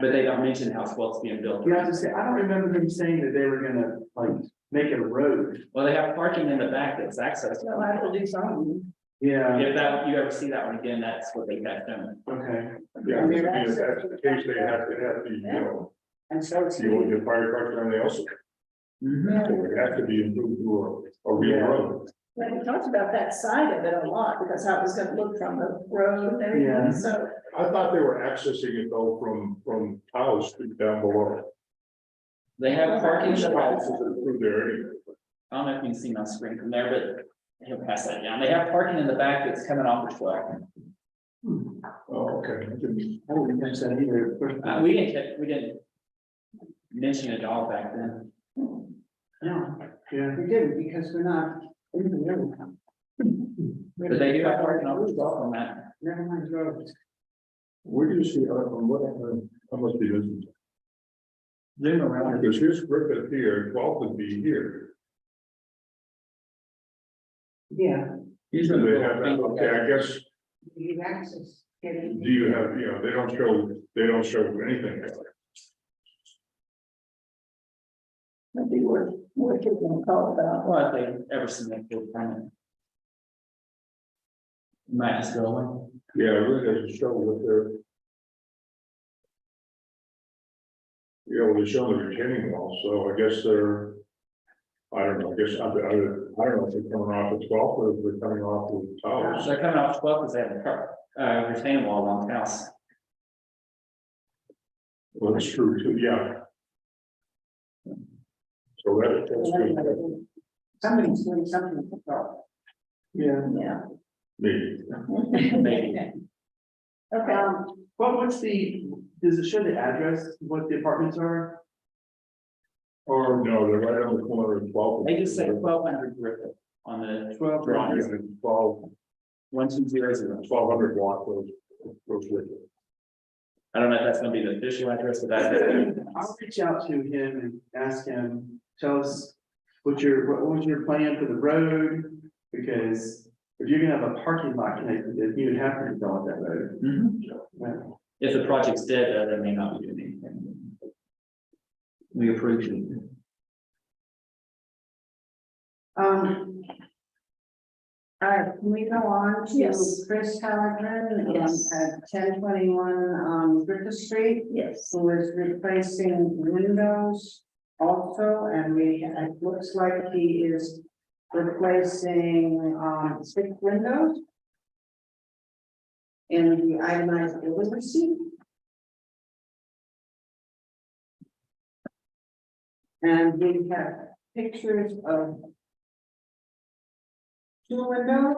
But they don't mention how 12 is being built. Yeah, I was just saying, I don't remember them saying that they were gonna like make it a road. Well, they have parking in the back that's access. No, I will do something. Yeah, If that, you ever see that one again, that's what they have done. okay. Yeah, if that's the case, they have to, you know, And so it's. you want your fire trucks and everything else. So it has to be improved to a real road. Well, we talked about that side of it a lot, because how it was gonna look from the road and Yeah. everything, so. I thought they were accessing it though from Powell Street down below. They have parking in the back. Houses are through there anyway. I don't know if you can see my screen from there, but he'll pass that down. They have parking in the back that's coming off the 12. Oh, okay. I didn't- I didn't catch that either. We didn't mention it all back then. No, Yeah. we didn't, because we're not in the middle. But they do have parking on the 12 on that. Never mind roads. Where do you see, on what, I must be missing. Zoom around. Because here's Griffith here, 12 would be here. Yeah, Usually they have that, okay, I guess, you have access. Getting. do you have, you know, they don't show anything. Maybe we're taking a call about. Well, if they ever seen that full permit. Might just go on. Yeah, it really doesn't show what they're. Yeah, well, they show the retaining wall, so I guess they're. I don't know, I guess, I don't know if they're coming off at 12 or if they're coming off with towers. They're coming off 12 because they have a retaining wall along the house. Well, that's true too, yeah. So that's good. Somebody's doing something to go. Yeah. Yeah. Me. Maybe. Okay, What's does it show the address, what the apartments are? Or no, they're right on the corner of 12. They just say 1200 Griffith on the 12 drawings. 12, 1200. 1200 block those with it. I don't know if that's gonna be the official address, but that's. I'll reach out to him and ask him, tell us what was your plan for the road? Because if you're gonna have a parking lot connected, then you would have to develop that road. Yeah. If the project's dead, they may not be doing anything. We approve it. All right, can we go on to Yes. Chris Halligan, Yes. at 1021, Griffith Street, yes, who is replacing windows also, and it looks like he is replacing, 6 windows in the itemized bill receipt. And we have pictures of two windows.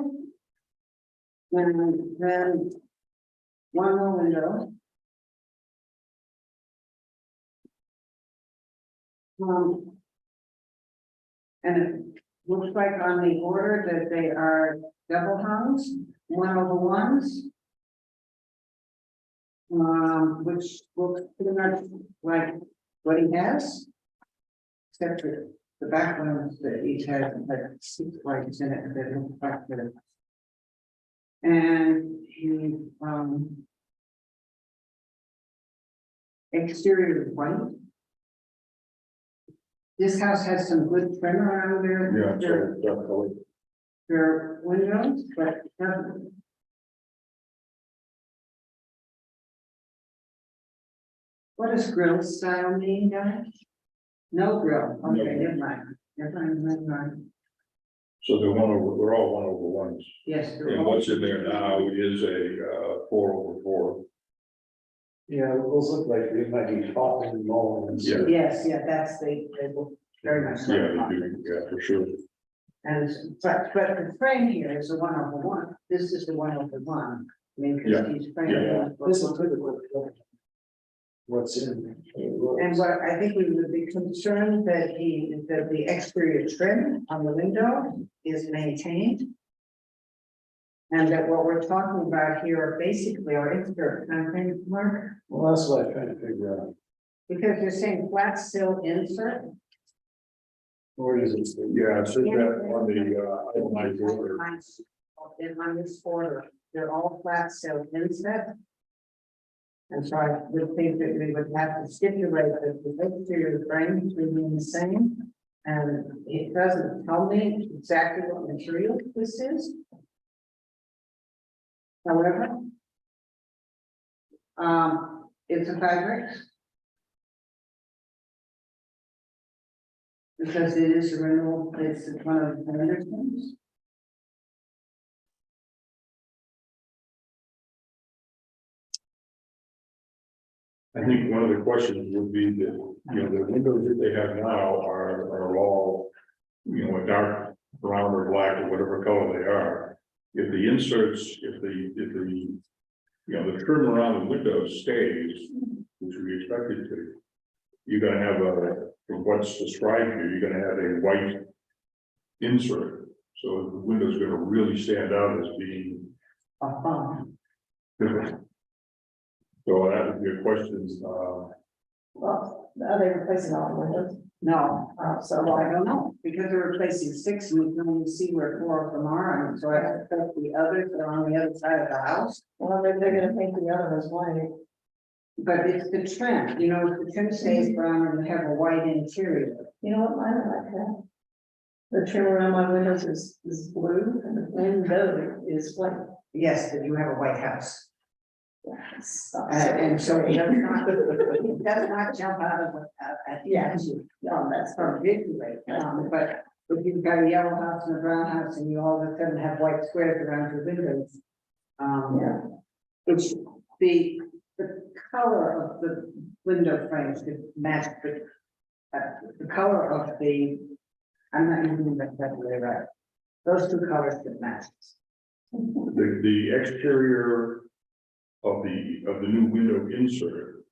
And then one more window. And it looks like on the order that they are double hungs, 1/1s. Which looks pretty much like what he has. Except for the back ones that each has like 6 lights in it that look like the. And he, exterior is white. This house has some good trim around there. Yeah, so definitely. Their windows, but it doesn't. What does grill style mean, guys? No grill, okay, never mind, never mind. So they're they're all 1/1s. Yes. they're And all- what's in there now is a 4/4. Yeah, those look like they might be popping molds. Yeah. Yes, yeah, that's they look very much. like Yeah, that. they do, yeah, for sure. And, but the frame here is a 1/1, this is the 1/1, I mean, Yeah, because he's framed. yeah. This is what's in. And what I think we would be concerned that the exterior trim on the window is maintained. And that what we're talking about here are basically our exterior content mark, Well, that's what I'm trying to figure out. because you're saying flat sill insert. Where is it? Yeah, it says that on the itemized order. On this order, they're all flat sill inset. And so I would think that we would have to stipulate that the exterior frames remain the same. And it doesn't tell me exactly what material this is. However. It's a fabric. Because it is a renewal, it's one of the vendors things. I think one of the questions would be that, you know, the windows that they have now are all, you know, a dark brown or black or whatever color they are. If the inserts, if the, you know, the trim around the window stays, which we expect it to, you're gonna have from what's described here, you're gonna have a white insert. So the window's gonna really stand out as being different. So that would be a question, Well, are they replacing all the windows? No, So well, I don't know, because they're replacing 6 and we can only see where 4 of them are, and so I expect the others are on the other side of the house. well, maybe they're gonna paint the other as white. But it's the trim, you know, if the trim stays brown and have a white interior. You know what, mine are like that. The trim around my windows is blue and the window is white. Yes, that you have a white house. Yes. And so it does not jump out of at the edge. No, that's from visually, but if you've got a yellow house and a brown house and you all of a sudden have white squares around your windows. Yeah. Which the color of the window frames could match the color of the, I'm not using that way right. Those 2 colors could match. the exterior of the new window insert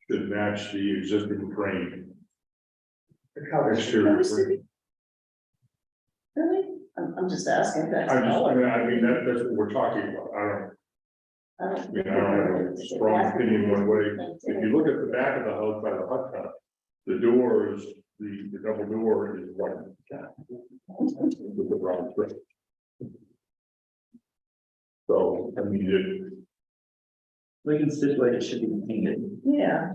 should match the existing frame. The colors. Exterior frame. Really? I'm just asking if that's. I mean, that's what we're talking about. I don't have a strong opinion one way. If you look at the back of the house by the hut top, the doors, the double door is white. With the brown strip. So, I mean, We can stipulate it should be painted. Yeah.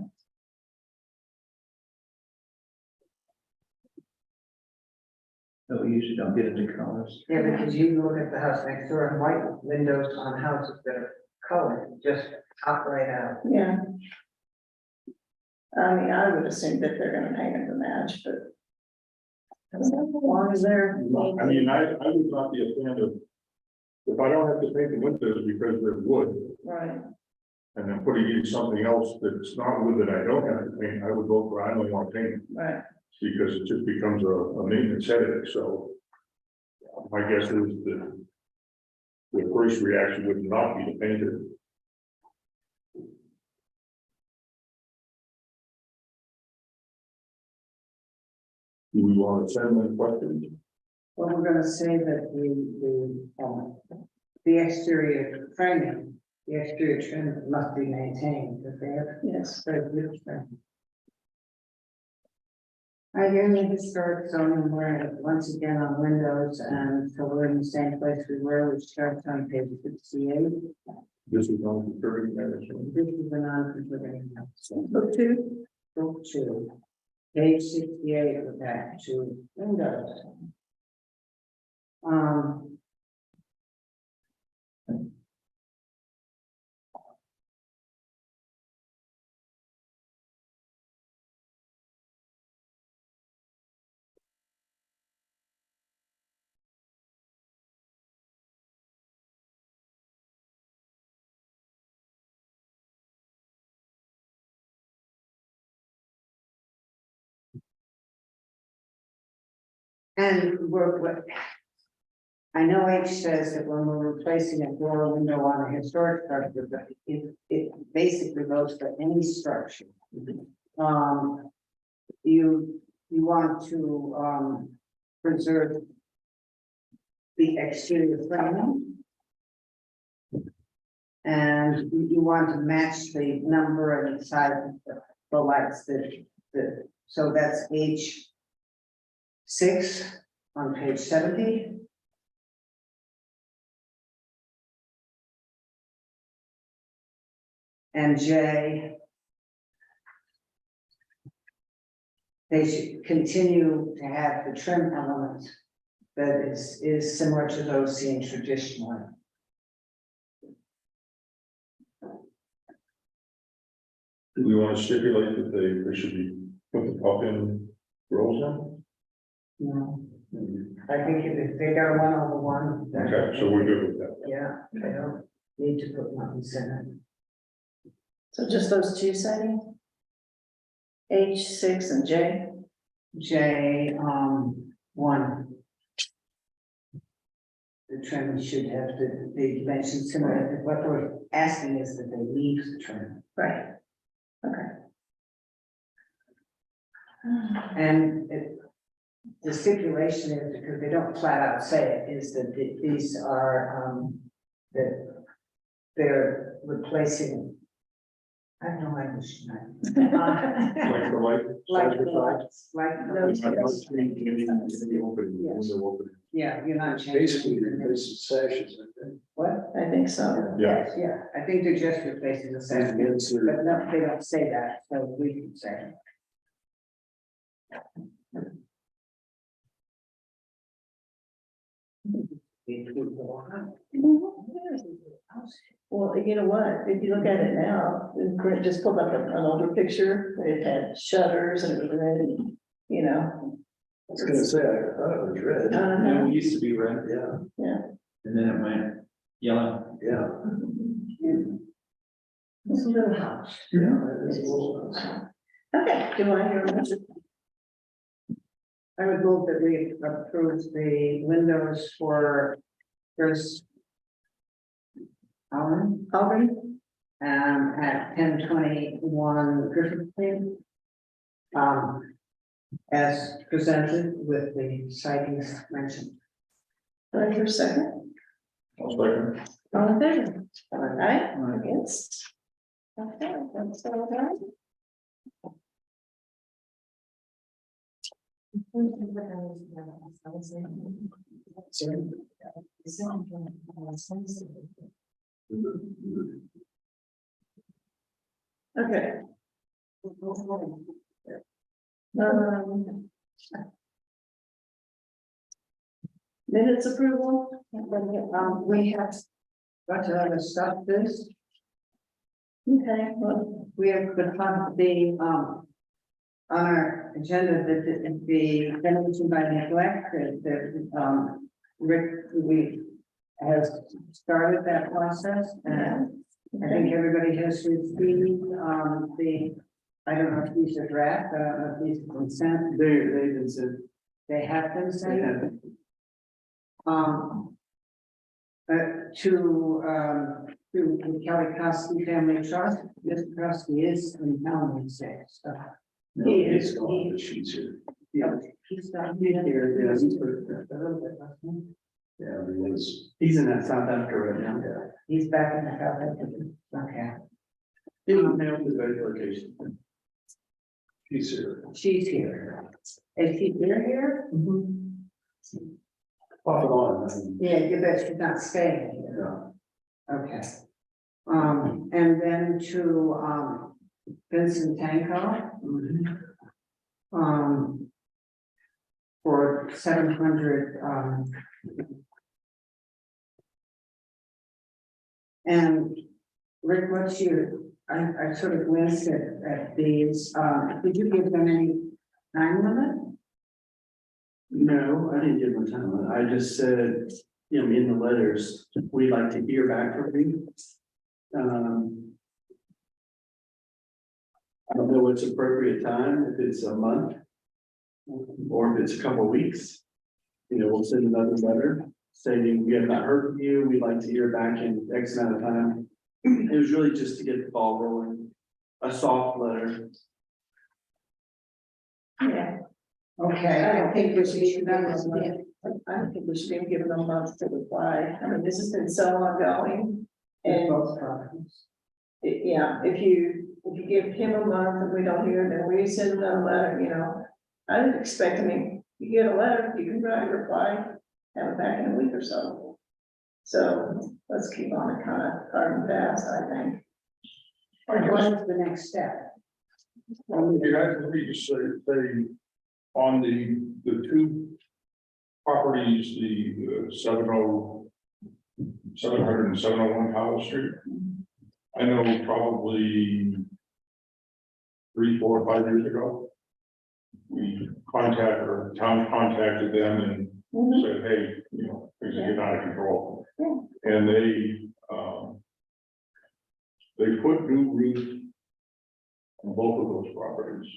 So we usually don't get into colors. Yeah, because you look at the house next door and white windows on houses that are colored, just pop right out. Yeah. I mean, I would assume that they're gonna paint it to match, but. As long as they're. I mean, I would not be a fan of. If I don't have to paint the windows because they're wood, Right, and then putting in something else that's not wood that I don't have to paint, I would vote for, I don't want to paint. right. Because it just becomes a maintenance headache, so. My guess is that the first reaction would not be to paint it. Do we want to send them questions? Well, we're gonna say that the exterior framing, the exterior trim must be maintained, that they have Yes. very good trim. I hear the historic zoning where once again on windows, and so we're in the same place we were, which starts on page 68. This is on the 30 minutes. This is the non-conforming. Book two. Book two, page 68, we're back to windows. Um. And what, I know H says that when we're replacing a door or window on a historic structure, but it basically goes for any structure. You want to, preserve the exterior framing. And you want to match the number and the size of the lights so that's H6 on page 70. And J, they should continue to have the trim element that is similar to those seen traditionally. Do we want to stipulate that they should be put the puff-in grills in? No, I think if they got a 1/1. then- Okay, so we're good with that. Yeah, they don't need to put nothing in it. So just those two settings? H6 and J. J, 1. The trim should have the dimensions similar, what we're asking is that they leave the trim. Right. Okay. And the stipulation is, because they don't flat out say it, is that these are, that they're replacing. I have no English tonight. Like the light. Like the lights, like those. I'm not changing any opening, Yes. window opening. Yeah, you're not changing. Basically, replacing sashes, I think. What? I think so. Yeah. Yes, yeah, I think they're just replacing the same, but no, they don't say that, so we can say. Well, you know what, if you look at it now, Grant just pulled up an older picture, it had shutters and it was red, you know. I was gonna say, I thought it was red. Uh-huh. It used to be red, Yeah, Yeah. and then it went yellow. yeah, It's a little house. yeah. It is a little- Okay, do I hear a motion? I would move that we approve the windows for first. Alvin, at 1021 Griffith Lane. As presented with the sightings mentioned. Do I hear a second? I'll second. All in favor? Aye, against? Okay, that's all right. Okay. Minutes approval? We have got to stop this. Okay, well, We have put on the, on our agenda, that the demolition by neglect, that, Rick, we have started that process, and I think everybody has received, the, I don't know if these are draft, I don't know if these are consent, They've been said, they have been they sent. have, To the Kelly Kosky Family Trust, Mr. Kosky is in town in six, so. No, it's gone, the sheets here. He's not Here, here. yeah, A little bit less, huh? Yeah, it is. he's in that South Africa right now. He's back in the house. Okay, He emailed the very location. She's here. she's here. Is he here? Off and on, I mean, Yeah, you bet she's not staying here. no. Okay. And then to, Vincent Tanko. For 700, and Rick, what's your, I sort of glanced at these, did you give them any time limit? No, I didn't give him a time limit. I just said, you know, in the letters, we'd like to hear back from you. I don't know what's appropriate time, if it's a month. Or if it's a couple of weeks. You know, we'll send another letter saying we have not heard from you, we'd like to hear back in X amount of time. It was really just to get the ball rolling, a soft letter. Yeah, Okay, I think we should I done don't this one. think we should be giving them months to reply. I mean, this has been so ongoing. And Both properties. yeah, if you give him a month and we don't hear, then we send another letter, you know. I would expect, I mean, you get a letter, you can try to reply, have it back in a week or so. So let's keep on it kind of hard and fast, I think. What is the next step? You guys need to say on the two properties, the 700 and 701 Powell Street. I know probably 3, 4, 5 years ago. The town contacted them and said, hey, you know, things are getting out of control. And they put new roofs on both of those properties.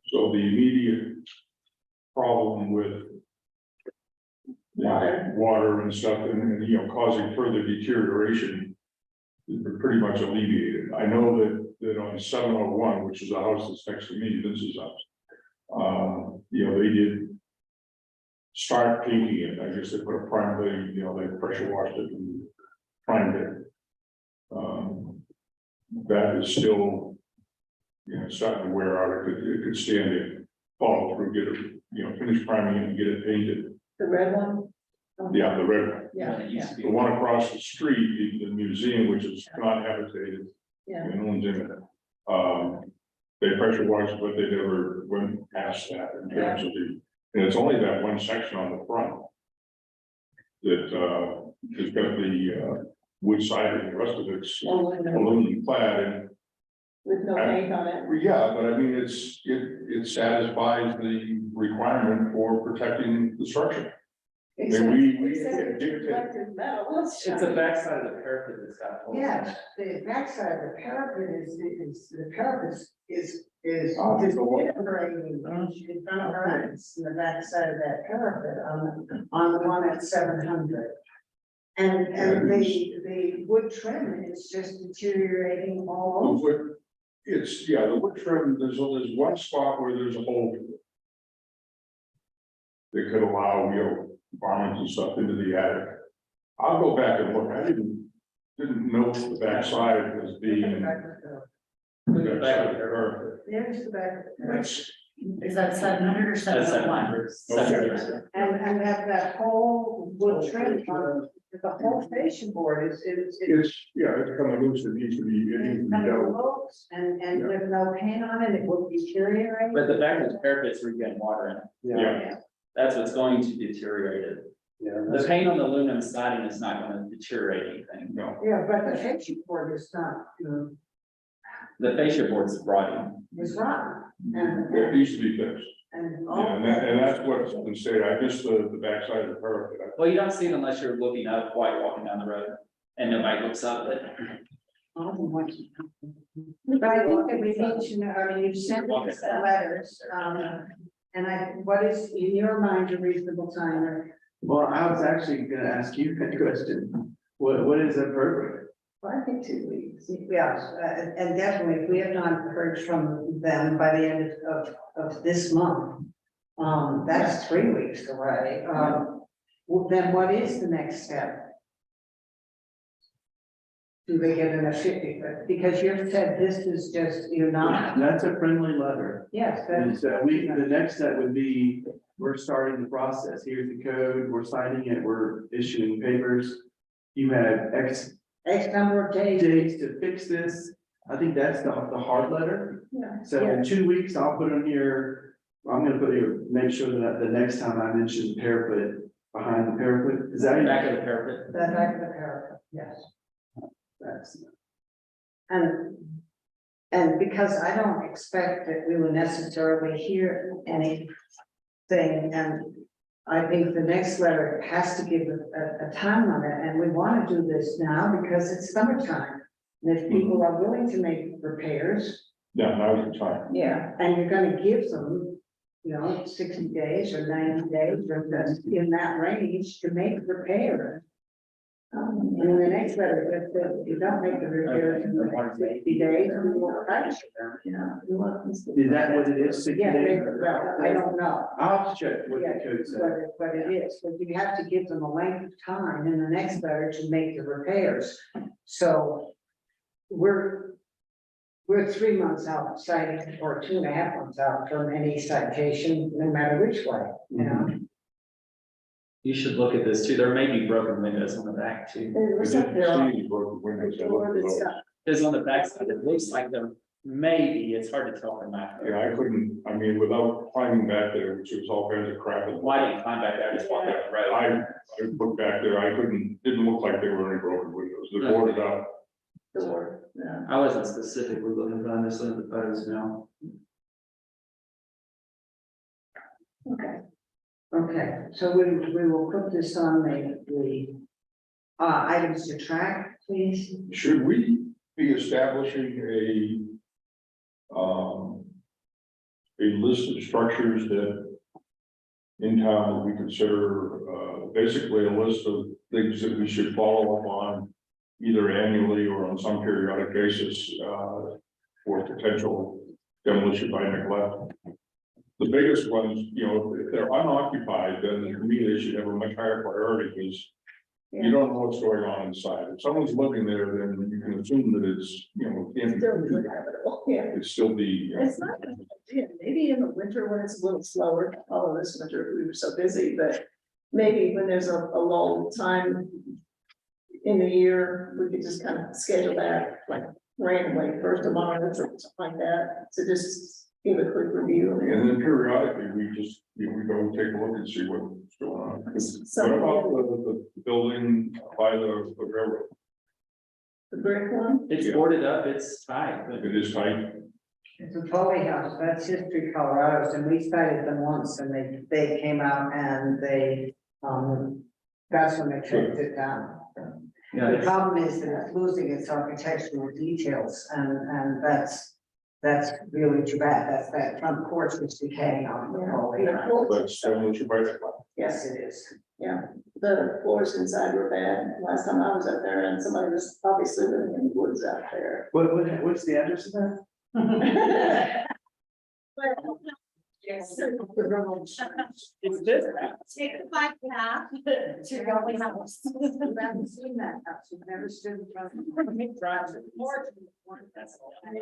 So the immediate problem with water and stuff and, you know, causing further deterioration is pretty much alleviated. I know that on 701, which is a house that's next to me, Vince's house, you know, they did start painting it. I guess they put a prime, you know, they pressure washed it and primed it. That is still, you know, starting to wear out. It could stand it, follow through, get it, you know, finish priming it and get it painted. The red one? Yeah, the red one. Yeah, It used to be. The one across the street, the museum, which is not habitated, yeah. and no one's in it. They pressure washed, but they never went past that in terms of and it's only that one section on the front. That has got the wood siding, the rest of it's aluminum clad and. With no paint on it. Yeah, but I mean, it satisfies the requirement for protecting the structure. And we Except it's dictate. reflective metal. It's the backside of the parapet that's got. holes in it. Yes, the backside of the parapet the parapet is Oh, it's the one. disintegrating in front of her, it's in the backside of that parapet on the one at 700. And the wood trim is just deteriorating all The over. wood, the wood trim, there's one spot where there's a hole. That could allow, you know, varmints and stuff into the attic. I'll go back and look, I didn't note the backside as being. Look at the back of the parapet. There's the back of the parapet. That's, Is that 700 or That's 701? 700. And that whole wood trim, the whole fascia board is it's kind of loose, it needs to be kind of dealt. looks and with no paint on it, it will deteriorate. But the back of the parapet's where you get water in it. Yeah, That's what's going to deteriorate it. The paint on the aluminum siding is not gonna deteriorate anything. no, Yeah, but the fascia board is not, The fascia board's rotting. is rotten it needs to be fixed. and Yeah, all. and that's what's been said, I guess the backside of the parapet. Well, you don't see it unless you're looking up while you're walking down the road and nobody looks up, but But I think that we need to know, I mean, you've sent us the letters, And what is in your mind a reasonable time? Well, I was actually gonna ask you that question. What is appropriate? I think 2 weeks. Yes, and definitely, if we have not heard from them by the end of this month, that's 3 weeks away. Well, then what is the next step? Do they get an official, because you said this is just, you're not, That's a friendly letter. yes, And that's. so the next step would be, we're starting the process. Here's the code, we're signing it, we're issuing papers. You have X X number of days. days to fix this. I think that's the hard letter. Yeah. So in 2 weeks, I'll put on here, I'm gonna put here, make sure that the next time I mention parapet, behind the parapet, is that? Back of the parapet. That back of the paragraph, yes. That's- And because I don't expect that we will necessarily hear anything, and I think the next letter has to give a time on it, and we want to do this now because it's summertime. And if people are willing to make repairs, Yeah, now's the time. yeah, and you're gonna give them, 60 days or 90 days, or just in that range to make repairs. And in the next letter, if you don't make the repairs in the next 60 days, we will punish them, Is that what it is? 60 Yeah, days? well, I don't know. I'll have to check what Yeah, the code says. but it is, but you have to give them a length of time in the next letter to make the repairs. So we're 3 months out citing, or 2.5 months out from any citation, no matter which way, You should look at this too. There may be broken windows on the back too. There was something on See what windows the that door look that's below. got- Because on the back side, it looks like there maybe, it's hard to tell from that. Yeah, I couldn't, I mean, without climbing back there, which was all kinds of crap. Why didn't you climb back there? Just walk down the road. I looked back there, I didn't look like there were any broken windows. They're boarded up. door, yeah. I wasn't specifically looking, but I'm just looking at the photos now. Okay, so we will put this on the items to track, please. Should we be establishing a list of structures that in town that we consider, basically a list of things that we should follow up on either annually or on some periodic basis, for potential demolition by neglect? The biggest ones, if they're unoccupied, then to me, they should have a much higher priority because you don't know what's going on inside. If someone's living there, then you can assume that it's, can't Still habitable, yeah. it's still the. It's not, maybe in the winter when it's a little slower, although this winter we were so busy, but maybe when there's a lull time in the year, we could just kind of schedule that like randomly, first of March or something like that, to just give a quick review. And then periodically, we just, we go take a look and see what's going on. What about the building by the railroad? The brick one? It's boarded up, it's tight, but It is tight. It's a Foley House, that's History Colorado's, and we cited them once, and they came out and they, that's when they took it down. yeah, The it's- problem is that it's losing its architectural details, and that's really too bad, that's that front porch is decaying on the Foley House. That's demolition by neglect. Yes, it is. The floors inside were bad, last time I was up there, and somebody was obviously living in the woods out there. What's the address of that? It's this. Take the bike path to your house. You haven't seen that house, you've never stood in front of it. And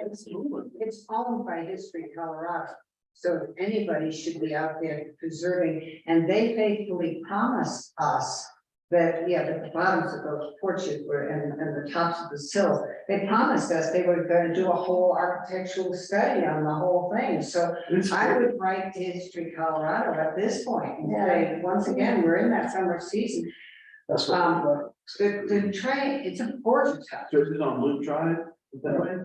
it's owned by History Colorado. So anybody should be out there preserving, and they faithfully promised us that, the bottoms of those porches were, and the tops of the sills, they promised us they were gonna do a whole architectural study on the whole thing, so I would write to History Colorado at this point and say, once again, we're in that summer season. That's what. The train, it's a gorgeous house. So is it on Loop Drive? Is that right?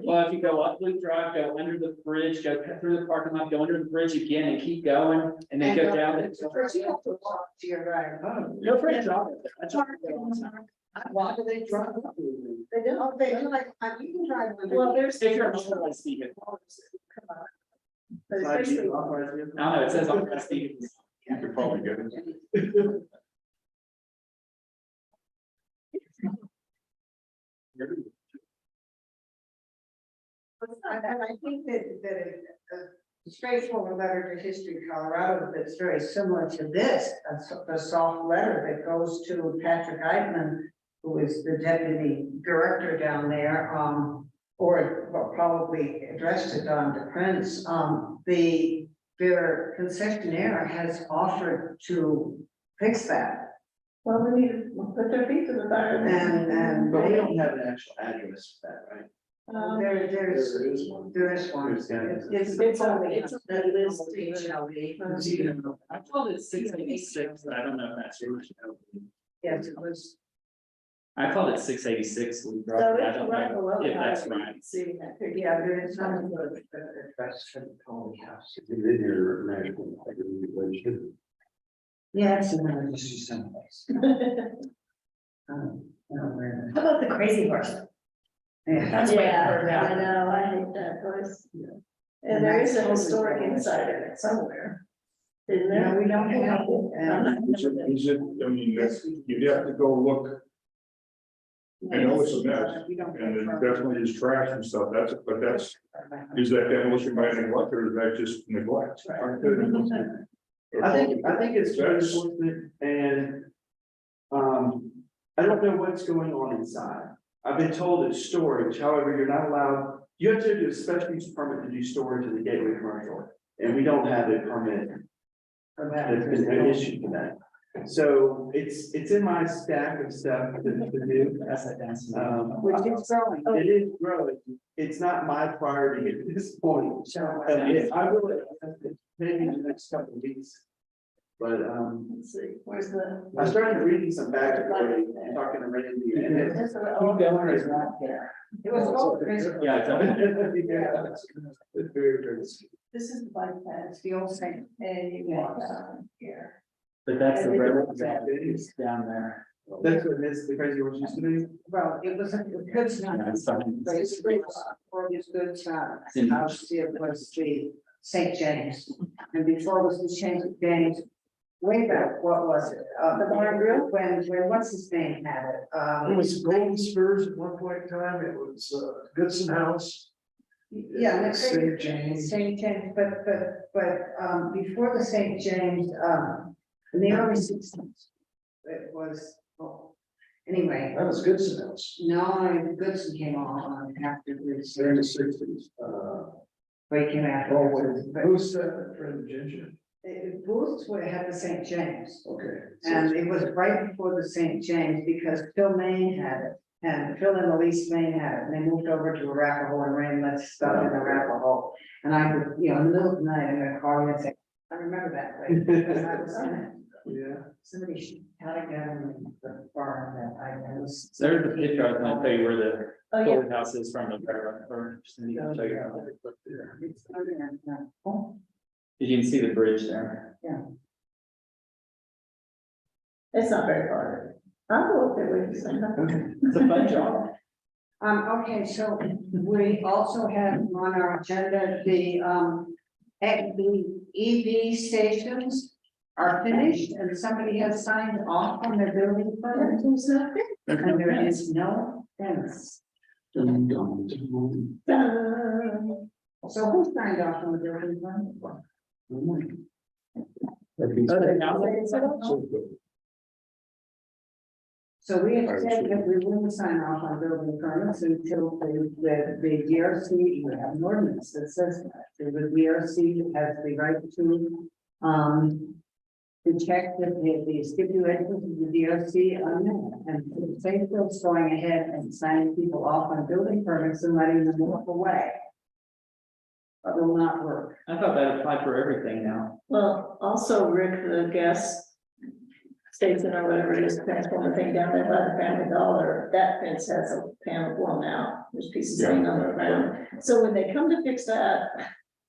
Well, if you go up Loop Drive, go under the bridge, go cut through the parking lot, go under the bridge again and keep going, and then go down. First, you have to walk to your right. Go for a jog. A jog. Why do they drive? They don't, you can drive. Well, there's. If you're on Stephen. But it's Side view, basically, authorized vehicle. I don't know, it says on Stevens. You could probably get it. And I think that a straightforward letter to History Colorado that's very similar to this, a soft letter that goes to Patrick Eidman, who is the deputy director down there, or well, probably addressed to Don DePrince. Their concessionaire has offered to fix that, well, we need to put their feet to the fire. and But we don't have an actual address for that, right? there is one. there is one. There's gotta be. It's on the list. I called it 686, but I don't know if that's true. Yes, it was. I called it 686. So it's right below. If that's the right. highway. See that picture. Yeah, there is some address for the Pony House. It's in your national regulation. Yeah, it's in there, just someplace. Where. How about the crazy horse? Yeah. That's what I heard. I know, I hate that place. And there is a historic insider somewhere. Isn't No, there? we don't have it. Is it, I mean, that's, you'd have to go look, I know it's a mess, We don't. and there definitely is trash and stuff, but that's, is that demolition by neglect, or is that just neglect? I think it's very unfortunate and, I don't know what's going on inside. I've been told it's storage, however, you're not allowed, you have to do a special use permit to do storage in the gateway commercial. And we don't have a permit that's been issued for that. So it's in my stack of stuff to do. Which is growing. It is growing. It's not my priority at this point. I will, maybe in the next couple of weeks. But, Let's see, where's the? I started reading some back and forth, and talking to Randy, and it's. This is the old one is not there. It was called crazy. Yeah, it's on- Yeah, it's very, very. This is the bike path. It's the old thing. And you walk out here. But that's the And it railroad goes track back. is down there. That's what this, the crazy horse used to be. Well, it was a good sign. That's fine. But it's great for this good sign. House it was the St. James. And before it was the St. James. Way back, what was it? The Bar and Grill? When, what's his name had it? It was Golden Spurs at one point in time, it was Goodson House. Yeah, and St. James. St. James, but, before the St. James, in the early sixties. It was, oh, anyway, That was Goodson House. no, Goodson came on after this. They're in the sixties. But he came after. But Who's that, Fred Ginger? Booths would have had the St. James. Okay. And it was right before the St. James because Phil Main had it. And Phil and Elise Main had it. And they moved over to Arapahoe and ran let's stuff in Arapahoe. And I would, in the middle of the night, I'm gonna call you and say, I remember that place. because I was in it. Yeah. Somebody had a gun in the farm that I was. There's a picture, I was gonna tell you where the Oh, yeah. courthouse is from the railroad, or just need to show you. It's under there, oh, You can see the bridge there. It's not very far. I'll go up there with you sometime. It's a fun job. Okay, so we also have on our agenda, the EV stations are finished and somebody has signed off on their building permit. And there is no fence. So who signed off on the building permit? So we have said that we wouldn't sign off on building permits until the DRC, we have an ordinance that says that. The DRC has the right to check that the stipulations of the DRC are met. And the same field's going ahead and signing people off on building permits and letting them walk away. That will not work. I thought that applied for everything now. Well, also Rick, the gas station or whatever it is, transformer thing down there by the Family Dollar, that fence has a panel blown out. There's pieces laying on the ground. So when they come to fix that,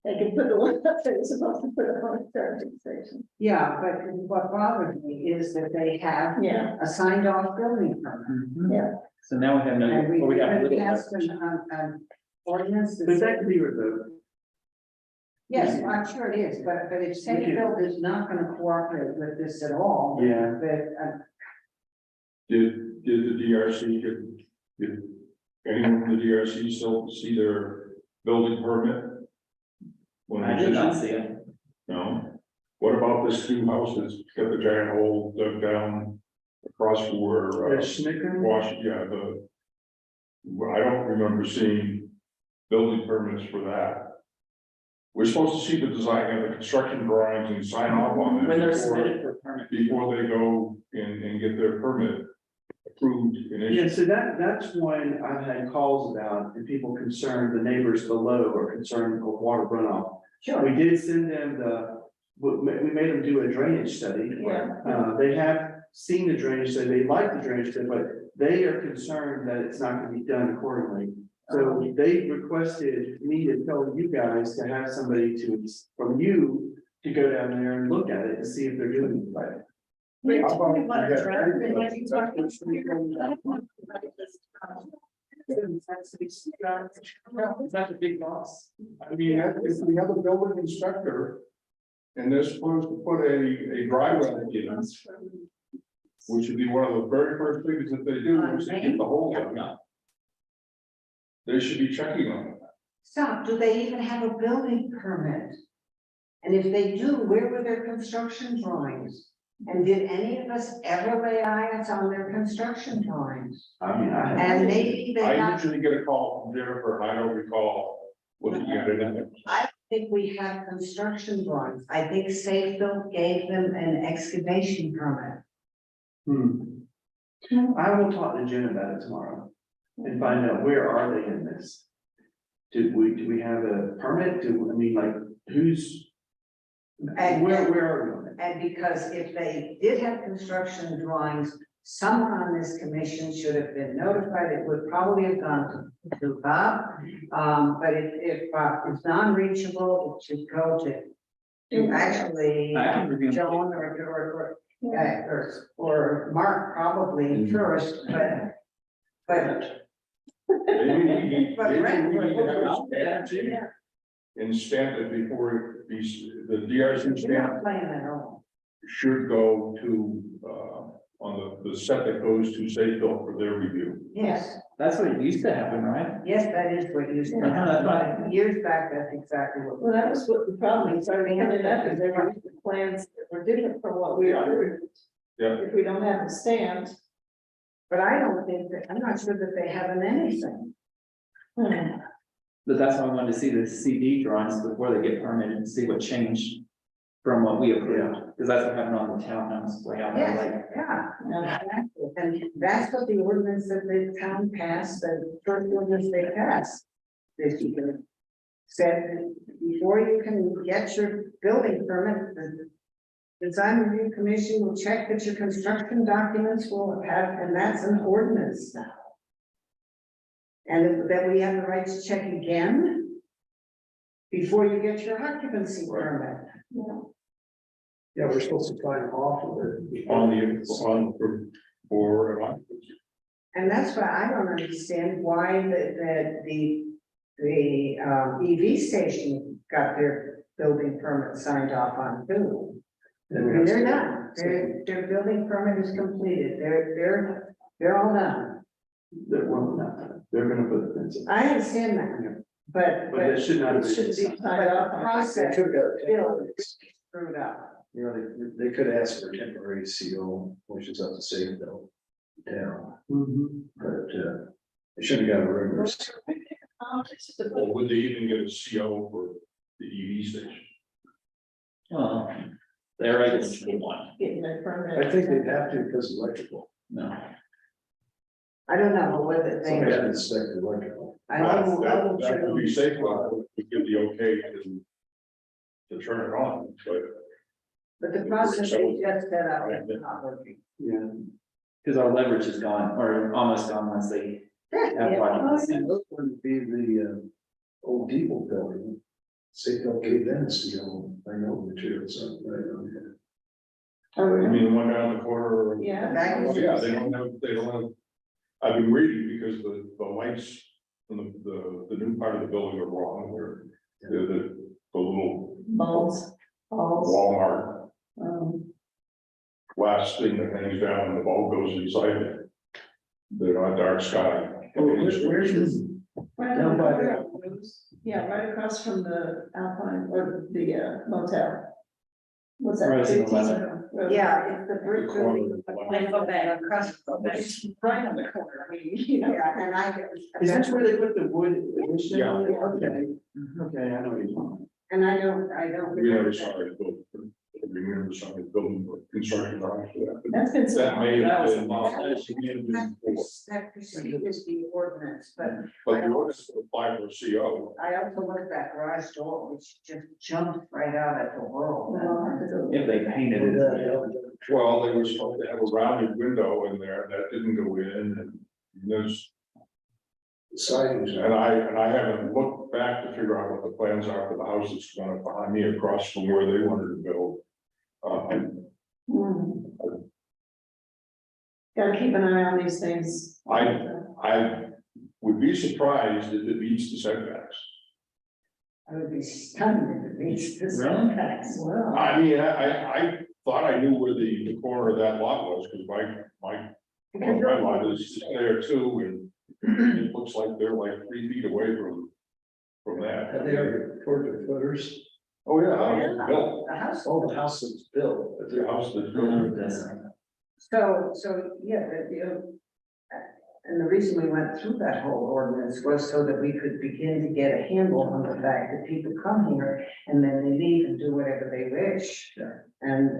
they can put the one up there, they're supposed to put it on a charging station. Yeah, but what bothered me is that they have Yeah, a signed off building permit. yeah. So now we have no, And well, we have. we little passed leverage. an ordinance. that But said- that could be revoked. Yes, I'm sure it is, but if Safebuilt is not gonna cooperate with this at all. Yeah. But, Did the DRC, did anyone from the DRC still see their building permit? When I it was did not issued? see it. No. What about this new house that's got the giant hole dug down across where, Schnicker? I don't remember seeing building permits for that. We're supposed to see the design and the construction drawings and sign off on it. When they're before- submitted for permit. Before they go and get their permit approved and Yeah, issued. so that's one I've had calls about, and people concerned, the neighbors below are concerned with water runoff. sure, We did send them we made them do a drainage study. Yeah. They have seen the drainage study, they like the drainage study, but they are concerned that it's not gonna be done accordingly. So they requested me to tell you guys to have somebody from you to go down there and look at it and see if they're doing it right. We How about- want to yeah, drive it, yeah, like you talked about. It's not a big loss. I mean, if we have a building inspector. And they're supposed to put a driveway in, which would be one of the very first things that they do, is they get the hole done. They should be checking on it. stop, do they even have a building permit? And if they do, where were their construction drawings? And did any of us ever lay eyes on their construction drawings? I mean, And maybe they I have, usually get a call from Jennifer, and I don't recall looking at it. I think we have construction drawings. I think Safebuilt gave them an excavation permit. I will talk to Jen about it tomorrow and find out where are they in this? Do we have a permit? Who's, And where are we on it? And because if they did have construction drawings, someone on this commission should have been notified. It would probably have gone to Bob. But if it's non-reachable, it should go to actually I can review. Joan or Mark probably first, but Maybe we need to have it Yeah. stamped and stamp it before the DRC you're stamp not playing at all. should go to, on the set that goes to Safebuilt for their review. Yes, That's what it used to happen, right? yes, that is what you said. That's right. Years back, that's exactly what. Well, that was what the problem is, I mean, ended up is there were plans that were different from what we approved. Yeah. If we don't have them stamped. But I don't think that, I'm not sure that they have in anything. But that's why I wanted to see the CD drawings before they get permitted and see what changed from what we approved, because that's what happened on the townhouse way out there, like. Yeah, and that's what the ordinance that the town passed, the first ordinance they passed. This year. Said that before you can get your building permit, the design review commission will check that your construction documents will have, and that's an ordinance now. And that we have the right to check again before you get your occupancy permit. Yeah, we're supposed to sign off of it. For And that's why I don't understand why the EV station got their building permit signed off on too. And they're done, their building permit is completed, they're all done. They're gonna put the fence in. I understand that, but. But it should not have It should been. be tied up. But the process They could have, still screwed up. you know, they could ask for a temporary CO, which is up to Safebuilt. Down, but, they should have got a regular. or would they even get a CO for the EV station? Well, they're able to get one, Getting their permit. I think they'd have to because electrical. no. I don't know whether they, Somebody had to inspect the electrical. I will That would be check. safe, we give the okay to turn it on, but. But the process they just set up is not working. Yeah. Because our leverage is gone, or almost gone once they have occupancy. And those would be the, old Depot building. Safebuilt gave them a CO, I know materials, right? I mean, the one down the corner. Yeah. Oh, yeah, they don't have, I've been reading because the lights in the new part of the building are wrong, the the little Bulbs. Walmart Um, glass thing that hangs down and the bulb goes inside it. They're not dark sky. Where's this? right Down on the by corner. Yeah, right across from the Alpine or the motel. What's that? Rose and 15? Rose. Yeah, it's the The brick corner building. of the Like, go back, across the back. It's right on the corner, I mean, you know. Yeah, and I. Is that where they put the wood? addition? Yeah. Okay, okay, I know what you're talking. And I don't. We never saw it built. We never saw it building or construction drawings for that. That's been. That may That have was been. That precedes the ordinance, but But the orders to apply for CO. I also looked at that garage door, which just jumped right out at the world. If they painted it. Well, they were supposed to have a rounded window in there, that didn't go in, and there's. Signs, and I haven't looked back to figure out what the plans are for the house that's going up behind me across from where they wanted to build. Gotta keep an eye on these things. I would be surprised if it meets the setbacks. I would be stunned if it meets this. Really? Well, I mean, I thought I knew where the corner of that lot was, because my lot is there too, and it looks like they're like 3 feet away from that. toward the footers. Oh, yeah, the house is built. The house. Oh, the house is built. It's a house that's built. So, yeah, and the reason we went through that whole ordinance was so that we could begin to get a handle on the fact that people come here and then they leave and do whatever they wish. And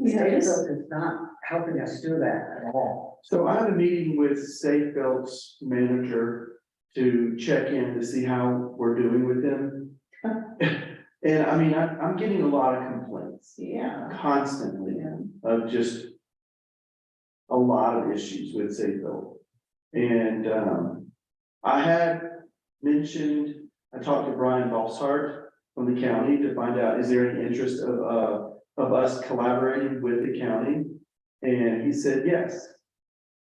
Yes. Stateville is not helping us do that at all. So I had a meeting with Safe Built's manager to check in to see how we're doing with them. And I mean, I'm getting a lot of complaints yeah. constantly Yeah. of just a lot of issues with Safe Built. And I had mentioned, I talked to Brian Balsart from the county to find out, is there any interest of us collaborating with the county? And he said, yes,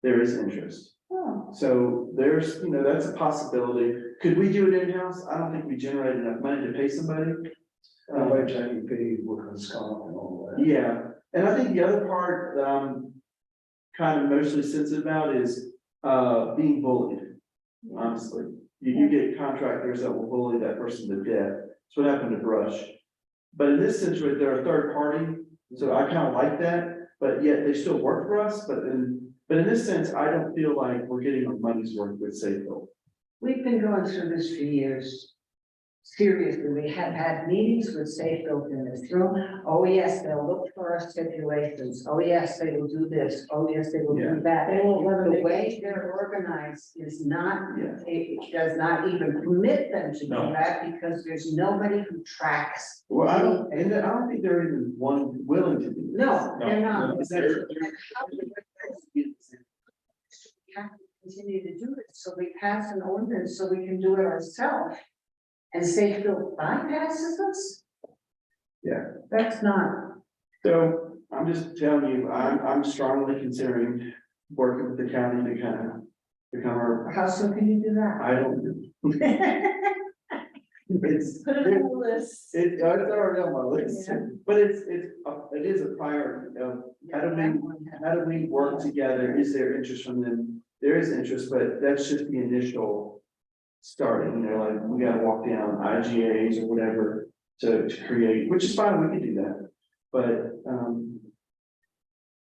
there is interest. Oh, So there's, that's a possibility. Could we do it in-house? I don't think we generate enough money to pay somebody. By the time you pay workers' comp and all that. Yeah, and I think the other part that I'm kind of mostly sensitive about is being bullied, honestly. You get contractors that will bully that person to death. That's what happened to Brush. But in this situation, they're a third party, so I kind of like that, but yet they still work for us, but in this sense, I don't feel like we're getting our money's worth with Safeco. We've been going through this for years. Seriously, we have had meetings with Safe Built in this room. Oh, yes, they'll look for our stipulations. Oh, yes, they will do this. Oh, yes, they will do that. They won't let them The make way they're organized is not, Yeah. it does not even permit them to do No. that because there's nobody who tracks. Well, I don't think they're even willing to do. No, they're No, not. Is that- We have to continue to do it, so we pass an ordinance so we can do it ourselves. And Safe Built bypasses us? Yeah. That's not, So I'm just telling you, I'm strongly considering working with the county to kind of become our, how soon can you do that? I don't. It's, put it on the list. it's already on my list, Yeah. but it is a priority of how do we work together? Is there interest from them? There is interest, but that's just the initial starting, like, we gotta walk down IGAs or whatever to create, which is fine, we can do that. But,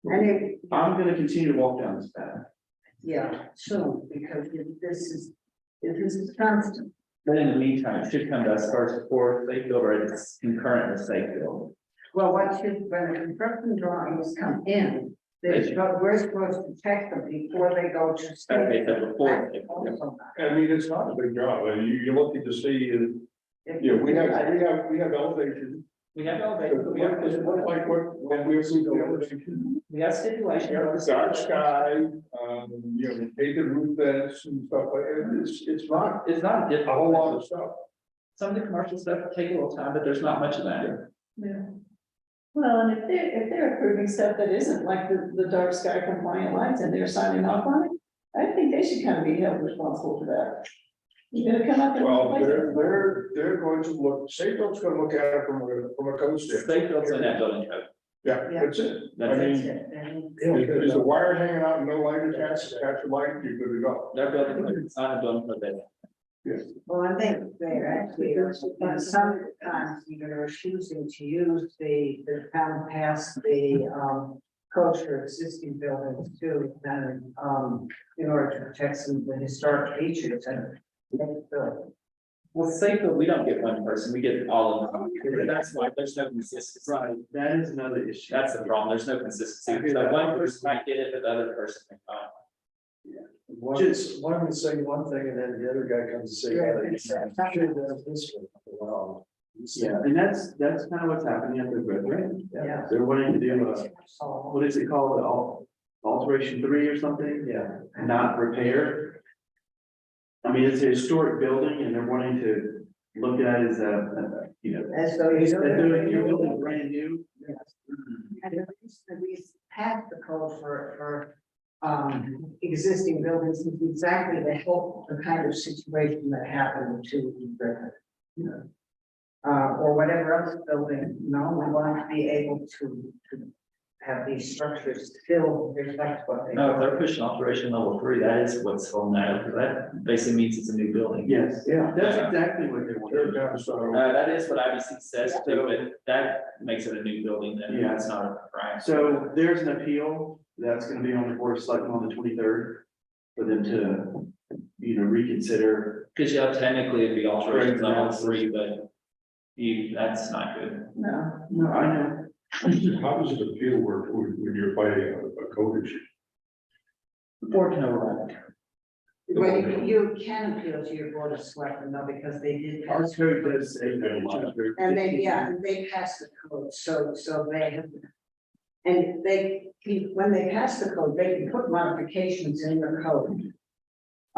And it, I'm gonna continue to walk down this path. yeah, soon, because this is constant. But in the meantime, it should come to us first before they build, or it's concurrent with they build. Well, when the construction drawings come in, we're supposed to check them before they go to. Okay, state. so before they- I mean, it's not a big job, and you're looking to see, we have elevation. We have elevated, we have, It's like what we see the elevation. we have stipulation. Dark sky, painted roof vents and stuff like that, it's not It's not a whole lot of difficult. stuff. Some of the commercial stuff take a little time, but there's not much of that. Yeah. Well, and if they're approving stuff that isn't like the dark sky compliant lights and they're signing off on it, I think they should kind of be held responsible for that. It'll come up. Well, they're going to look, Safeville's gonna look at it from a code standpoint. State built in that building code. Yeah, that's it. I That's mean, it. is the wire hanging out and no light attached, attach the light, you're good to go. Their building code, it's not a building code that. Well, I think they're actually, and sometimes even refusing to use the town past the, codes for existing buildings too, and, in order to protect some of the historic features and. Well, say that we don't get one person, we get all of them. That's why there's no consistency. Right, that is another issue. That's the problem. There's no consistency. So one person might get it, but the other person may not. One would say one thing and then the other guy comes and say, "Yeah, sure, that's this one." Wow. Yeah, and that's kind of what's happening at the Red Ranch. Yeah. They're wanting to do what is it called, alteration 3 or something? Yeah. Not repair. I mean, it's a historic building and they're wanting to look at it as As though you're building brand new. And the reason we passed the code for existing buildings is exactly the kind of situation that happened to Griffin. Or whatever else building, we want to be able to have these structures still reflect what they No, if are. they're pushing operation level 3, that is what's holding that up, 'cause that basically means it's a new building. Yes, Yeah. that's exactly what they want. They're down, so. That is what IBC says too, but that makes it a new building, then Yeah. that's not a crime. So there's an appeal that's gonna be on the board of selectmen on the 23rd. For them to, reconsider. Because technically it'd be alteration level 3, but that's not good. No, I know. How does it appeal work when you're fighting a code issue? The board can override it. Well, you can appeal to your board of selectmen though, because they did. Our code does say And they passed the code, so they have. And when they pass the code, they can put modifications in the code.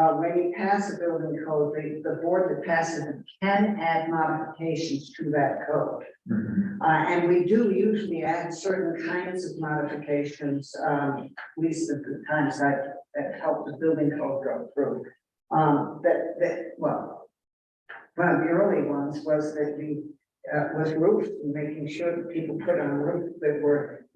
When you pass a building code, the board that passes it can add modifications to that code. And we do usually add certain kinds of modifications, at least at the times that help the building code go through. One of the early ones was that was roofs, and making sure that people put on roofs that were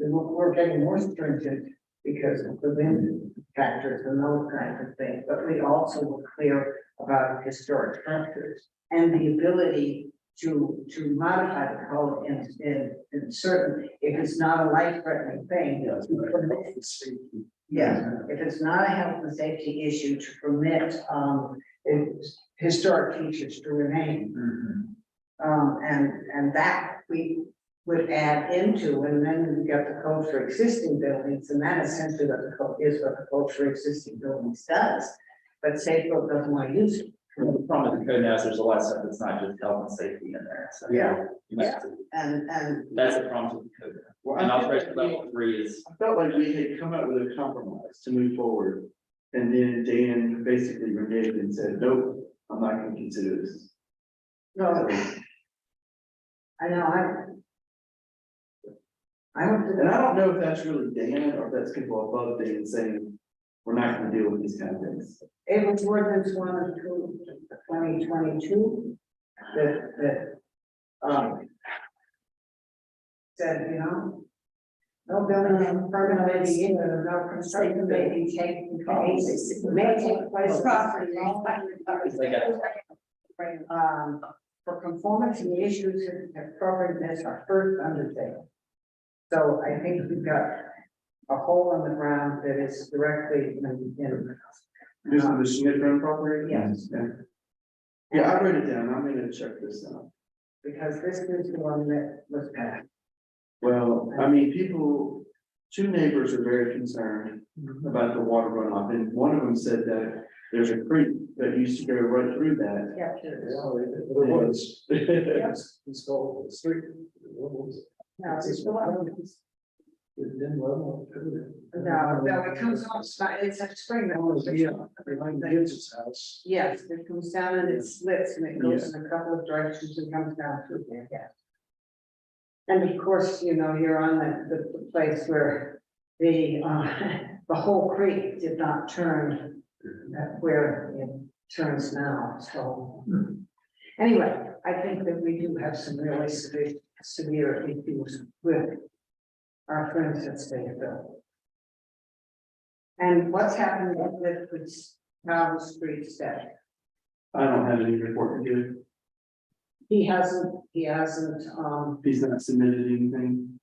getting more stringent because of the wind factors and those kinds of things, but we also were clear about historic structures and the ability to modify the code in certain, if it's not a life-threatening thing. Yes, if it's not a health and safety issue, to permit historic features to remain. And that we would add into, and then we got the code for existing buildings, and that essentially what the code is, what the code for existing buildings does. But Safeco doesn't want to use it. Well, the problem with the code now is there's a lot of stuff that's not just health and safety in there, so. Yeah. You might have to- And That's the problem with the code. Well, And I feel alteration like level 3 is, I felt like we had come up with a compromise to move forward. And then Dan basically reneged and said, nope, I'm not gonna consider this. no, I know, I don't do And I that. don't know if that's really Dan or if that's people above Dan saying, we're not gonna deal with these kind of things. It was ordinance 1 of 2022 that said, no building permit may be in, or no construction may be taken place, may take place property. For conformity, the issues of appropriateness are first undertaken. So I think we've got a hole in the ground that is directly in. This is the Smith Run property? Yes. Yeah, I wrote it down. I'm gonna check this out. Because this is the one that was passed. Well, I mean, two neighbors are very concerned about the water runoff, and one of them said that there's a creek that used to go right through that. Yeah, sure. There was. It's called the street. No, it's the one. No, it comes off, it's a spring. Behind Gibbs's house. Yes, it comes down and it splits and it goes in a couple of directions and comes down through there, yeah. And of course, you're on the place where the whole creek did not turn. Where turns now, so. Anyway, I think that we do have some really severe issues with our friends at Stateville. And what's happened with this Town Street step? I don't have any report to give. He hasn't, He's not submitted anything.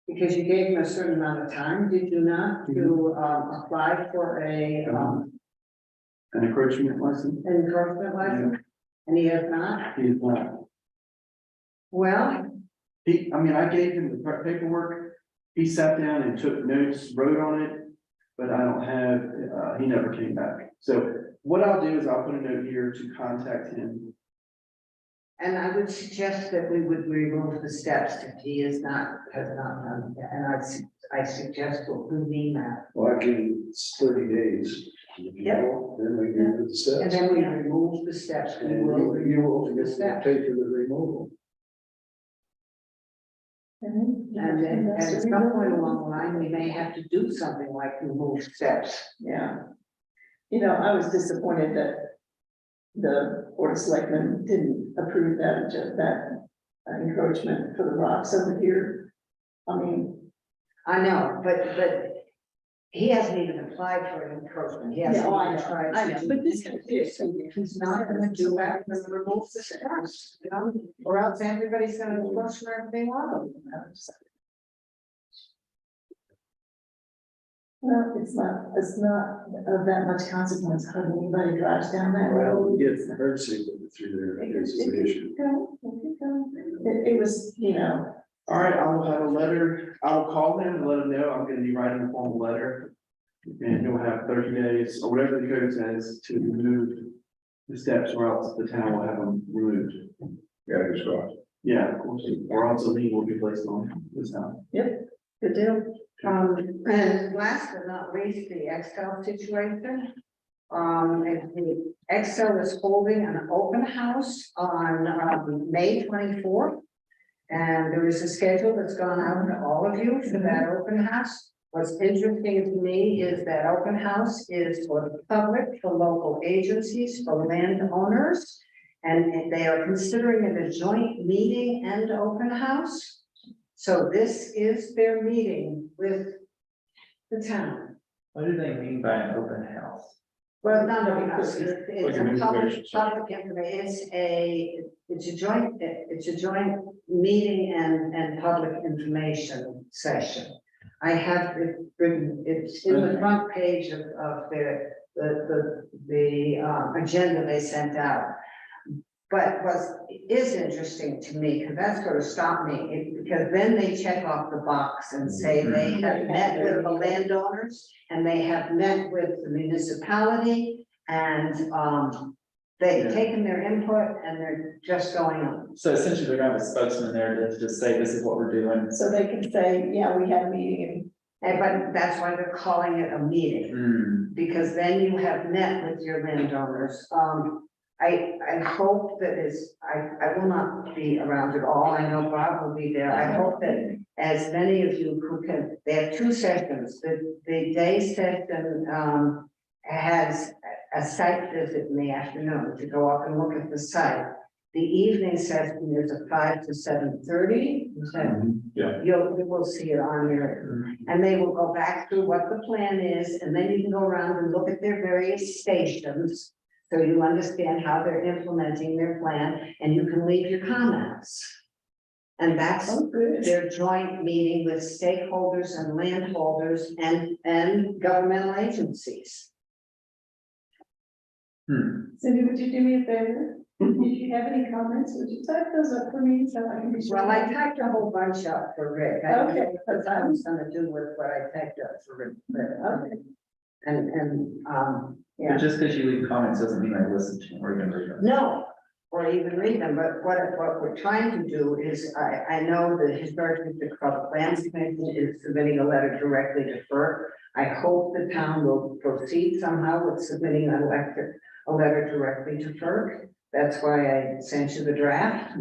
because you gave him a certain amount of time, did you not, to apply for a An encroachment license, enforcement license? And he has not? he is not. Well, I gave him the paperwork, he sat down and took notes, wrote on it, but I don't have, he never came back. So what I'll do is I'll put a note here to contact him. and I would suggest that we would remove the steps if he has not done that, and I suggest we'll mean that. Well, I give you 30 days. Yep. Then we give it the steps. And then we remove the steps, we And will you will remove the steps. pay for the removal. And then at some point along the line, we may have to do something like remove steps. Yeah. You know, I was disappointed that the Board of Selectmen didn't approve that encroachment for the rocks over here. I mean, I know, but he hasn't even applied for an encroachment, he hasn't Yeah, I even know, tried. I know, to- but this is- He's not gonna do that, then remove the steps, you know, or else everybody's gonna question everything on them. well, it's not of that much consequence how anybody drives down that road. Get the herd signal through there, because it's an issue. It was, you know, All right, I will have a letter, I'll call him and let him know I'm gonna be writing a formal letter. And he'll have 30 days, or whatever the code says, to remove the steps, or else the town will have them removed. Yeah, it's right. Yeah, of course, or else a lien will be placed on this house. good deal. And last but not least, the Excel situation. And the Excel is holding an open house on May 24th. And there is a schedule that's gone out to all of you for that open house. What's interesting to me is that open house is for the public, for local agencies, for landowners. And they are considering it a joint meeting and open house. So this is their meeting with the town. What do they mean by an open house? Well, not open house, it's an a public, information session. public information, it's a joint meeting and public information session. I have it written, it's in the front page of the agenda they sent out. But what is interesting to me, because that's going to stop me, because then they check off the box and say they have met with the landowners and they have met with the municipality and they've taken their input and they're just going on. So essentially, they're gonna have a spokesman there to just say, this is what we're doing. So they can say, yeah, we had a meeting But that's why they're calling it a meeting, because then you have met with your landowners. I hope that I will not be around at all. I know Bob will be there. I hope that as many of you who can, they have two sessions. The day session has a site visit in the afternoon to go up and look at the site. The evening session is a 5 to 7:30. Yeah. You will see it on there. And they will go back through what the plan is, and then you can go around and look at their various stations. So you understand how they're implementing their plan, and you can leave your comments. And that's their joint meeting with stakeholders and landholders and governmental agencies. Cindy, would you do me a favor? If you have any comments, would you type those up for me so I can be sure? Well, I typed a whole bunch up for Rick. I don't know what I was gonna do with what I typed up for Rick. Okay. Yeah. But just because you leave comments doesn't mean I listen to them or even read them. No, or even read them, but what we're trying to do is, I know the Historic District Public Lands Commission is submitting a letter directly to FERC. I hope the town will proceed somehow with submitting a letter directly to FERC. That's why I sent you the draft.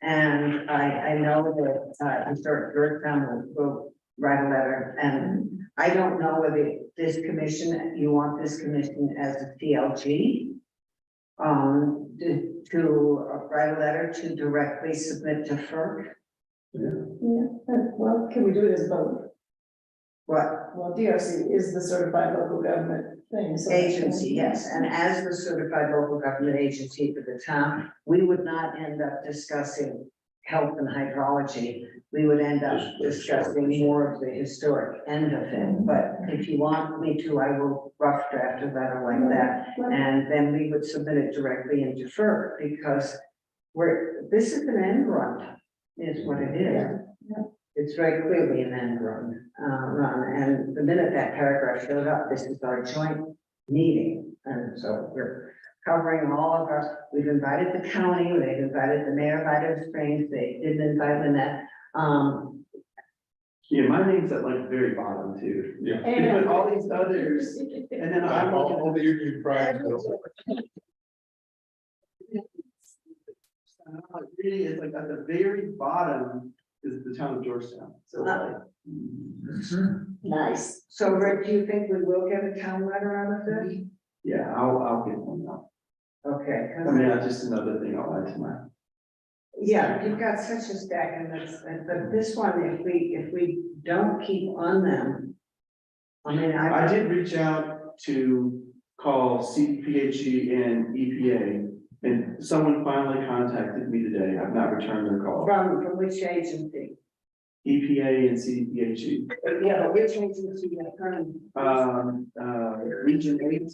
And I know that Historic District will write a letter and I don't know whether this commission, you want this commission as a CLG. To write a letter to directly submit to FERC. Yeah, well, can we do it as both? What Well, DRC is the certified local government thing. so- agency, yes, and as the certified local government agency for the town, we would not end up discussing health and hydrology. We would end up discussing more of the historic end of it, but if you want me to, I will rough draft a letter like that. And then we would submit it directly into FERC, because this is an end run, is what it is. It's very clearly an end run, and the minute that paragraph showed up, this is our joint meeting. And so we're covering all of our, we've invited the county, they've invited the mayor of Idaho Springs, they didn't invite Lynette. Yeah, my name's at like the very bottom too. Yeah. But all these others, and then I'm looking All the union tribes. really, it's like at the very bottom is the town of Georgetown, so like. Nice. So Rick, do you think we will get a town letter out of this? Yeah, I'll get one now. Okay. 'cause I mean, that's just another thing I'll add to my. yeah, you've got such a stack, and but this one, if we don't keep on them. I mean, I did reach out to call CPHE and EPA, and someone finally contacted me today. I've not returned their call. from which agency? EPA and CPHE, Yeah, but which agency are from? Region 8,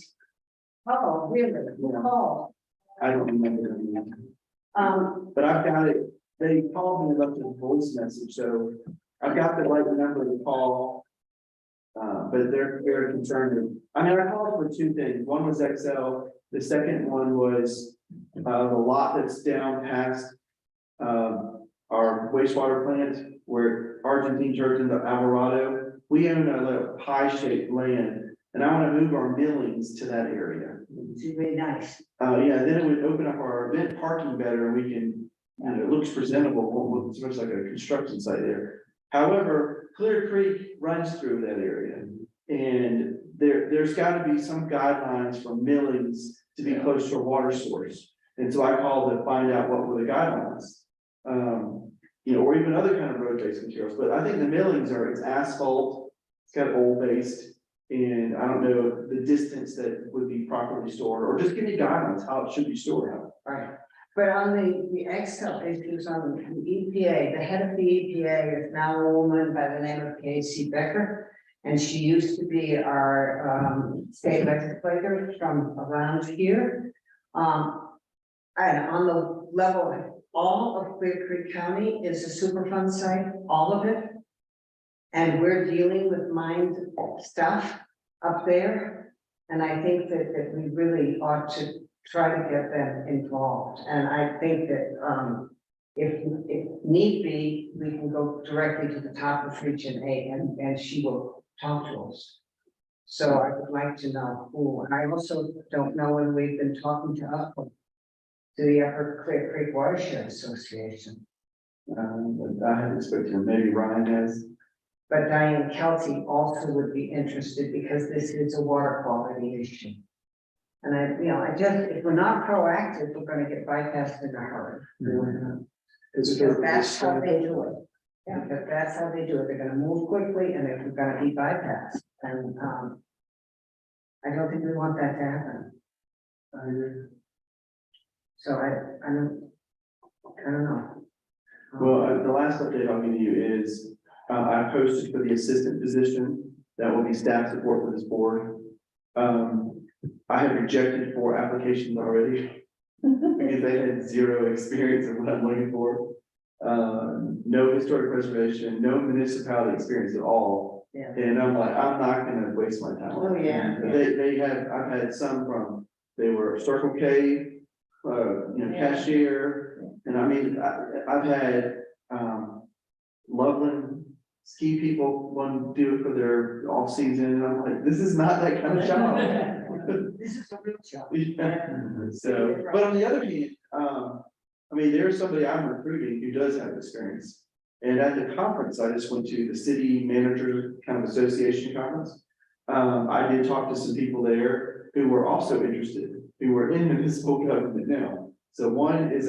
Oh, really? Oh, I don't remember their name. um, But I've got it, they called me and left a voice message, so I've got the right number to call. But they're very concerned. I mean, I called for two things. One was XL, the second one was the lot that's down past our wastewater plant where Argentine turns into Alvarado. We own a little pie-shaped land, and I want to move our millings to that area. it's really nice. Yeah, then it would open up our event parking better, and we can, it looks presentable, won't look so much like a construction site there. However, Clear Creek runs through that area, and there's gotta be some guidelines for millings to be close to a water source. And so I called to find out what were the guidelines. Or even other kind of road-based materials, but I think the millings it's asphalt, it's got oil-based. And I don't know the distance that would be properly stored, or just give me guidelines how it should be stored. Right, but on the Excel issues on the EPA, the head of the EPA is now a woman by the name of Casey Becker. And she used to be our state legislator from around here. And on the level, all of Clear Creek County is a Superfund site, all of it. And we're dealing with mine stuff up there. And I think that we really ought to try to get them involved. And I think that if need be, we can go directly to the top of Region 8 and she will talk to us. So I would like to know who. And I also don't know when we've been talking to UPWA, to the Upper Clear Creek Watershed Association. But I haven't spoken to him, maybe Ryan has. But Diane Kelty also would be interested because this is a water quality issue. And I just, if we're not proactive, we're gonna get bypassed in a hurry. Because that's how they do it. Yeah, because that's how they do it. They're gonna move quickly and they're gonna be bypassed. And, I don't think we want that to happen. So I don't know. Well, the last update I'll give you is, I posted for the assistant position that will be staff support for this board. I have rejected 4 applications already because they had 0 experience of what I'm looking for. No historic preservation, no municipality experience at all. Yeah. And I'm like, I'm not gonna waste my time. Oh, yeah. I've had some they were Circle K, cashier, and I mean, I've had, Loveland ski people want to do it for their off season, and I'm like, this is not that kind of job. This is a real job. Yeah. So, but on the other hand, I mean, there's somebody I'm recruiting who does have experience. And at the conference, I just went to the city manager kind of association conference. I did talk to some people there who were also interested, who were in municipal government now. So one is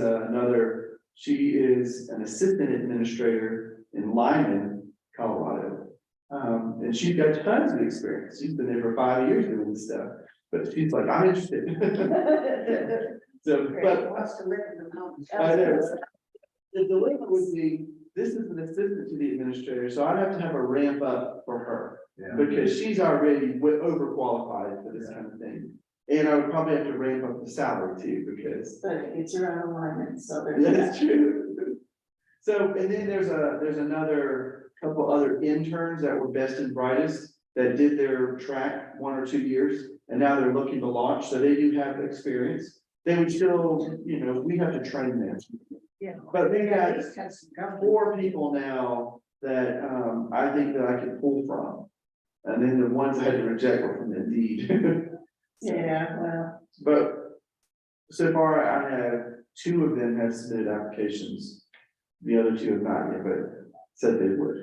she is an assistant administrator in Lyman, Colorado. And she's got tons of experience. She's been there for 5 years doing this stuff, but she's like, I'm interested. So, but Wants to live in the mountains. I know. The dilemma would be, this is an assistant to the administrator, so I'd have to have a ramp up for her. Yeah. Because she's already overqualified for this kind of thing. And I would probably have to ramp up the salary too, because But it's your own alignment, so there's. that's true. So, and then there's another couple other interns that were best and brightest that did their track 1 or 2 years, and now they're looking to launch, so they do have experience. They would still, we have to train them. Yeah. But we got At least have some government. 4 people now that I think that I could pull from. And then the ones I had to reject were from Indeed. Yeah, well, But so far I have 2 of them have submitted applications. The other 2 have not yet, but said they would.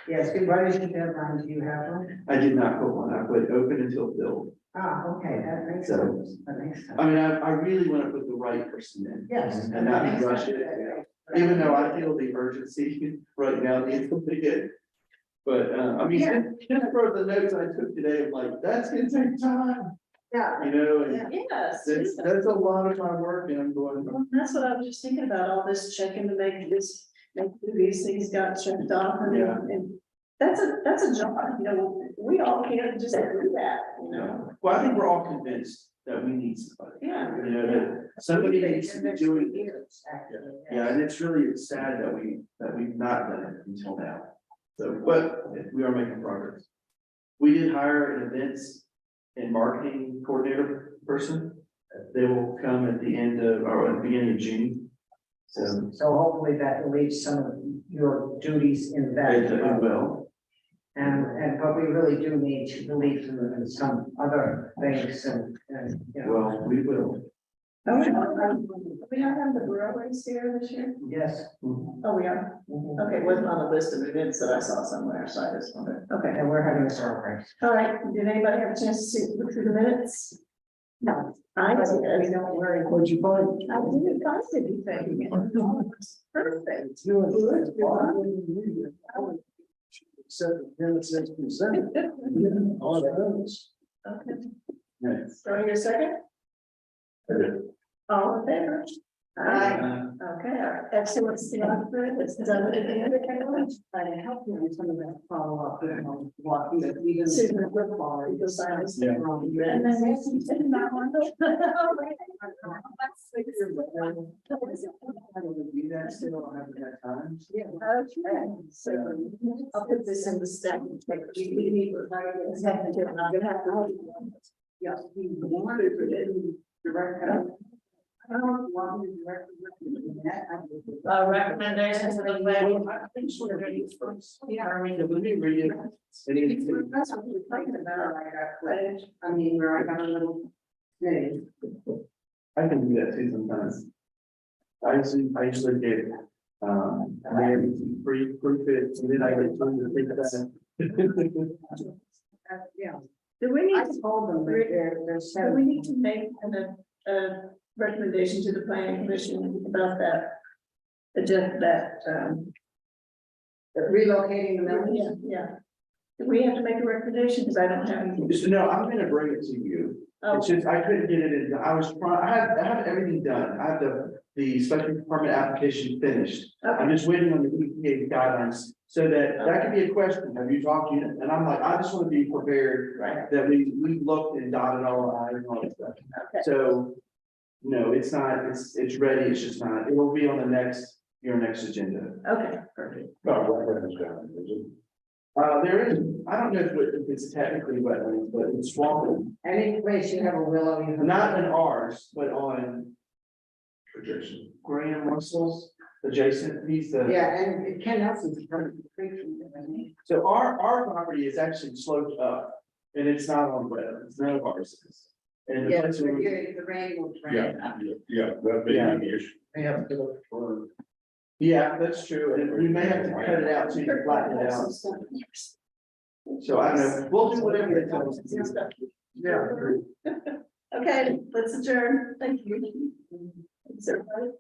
Yes, what is the deadline? Do you have one? I did not put one. I put open until filled. Ah, okay, that makes So- sense. That makes sense. I mean, I really want to put the right person in. Yes. And not rush it. Even though I feel the urgency right now needs to be good. But, I mean, Yeah. just for the notes I took today, I'm like, that's gonna take time, Yeah. and yes. that's a lot of my work and I'm going. Well, that's what I was just thinking about, all this checking to make these things got checked off and, Yeah. and that's a job, we all can't just do that, Well, I think we're all convinced that we need somebody, Yeah. that somebody needs to be doing it. Years, actually. Yeah, and it's really sad that we've not done it until now. So, but we are making progress. We did hire an events and marketing coordinator person. They will come at the end of, or at the beginning of June. So, So hopefully that relieves some of your duties in that. it will. But we really do need to relieve some other things Well, we will. Oh, we not have the breweries here this year? yes. Oh, we are, okay, it wasn't on the list of events that I saw somewhere, so I just wondered, okay. And we're having a surprise. All right, did anybody have a chance to look through the minutes? No. I did. Don't worry. What'd you find? I didn't find anything. Perfect. Okay, Yes. so your second? All in favor? Aye. Okay, our excellent staff, it's done at the end of the I helped you with some of that follow-up. Susan, we're following the signs. Yeah. And then we can take that one. Yeah, okay, so I'll put this in the stack. I'm gonna have to. Yes. Recommendations of the plan. I think so. Yeah, I mean, Let me read it. That's what we're talking about, like that pledge. I mean, where I got a little thing. I can do that too sometimes. I usually get, free bits and then I get time to think that. Yeah. do we need I to, told them that there's do we need to make a recommendation to the planning commission about that? relocating the mill. Yeah. Do we have to make a recommendation, because I don't have anything. So no, I'm gonna bring it to you. Oh, It's just, I couldn't get it in, I have everything done. I have the special permit application finished. I'm okay, just waiting on the EPA guidelines, so that could be a question. Have you talked to you? And I'm like, I just want to be prepared right, that we looked and dotted all the i's and all that stuff. okay, So, no, it's not, it's ready, it's just not, it will be on your next agenda. okay, perfect. There is, I don't know if it's technically wetlands, but it's swampland, Any place you have a willow, you have. not in ours, but on Graham Russell's adjacent, he's the. Yeah, and Ken Nelson's part of the creek from there, isn't he? So our property is actually sloped up, and it's not on wetlands, none of ours is. And the Yeah, place the where we- rain will drain. Yeah, that may be the issue. they have to look for Yeah, that's true, and we may have to cut it out so you can flatten it out. So I don't know, we'll do whatever they tell us to do. Yeah. Okay, let's adjourn. Thank you. Thanks, everybody.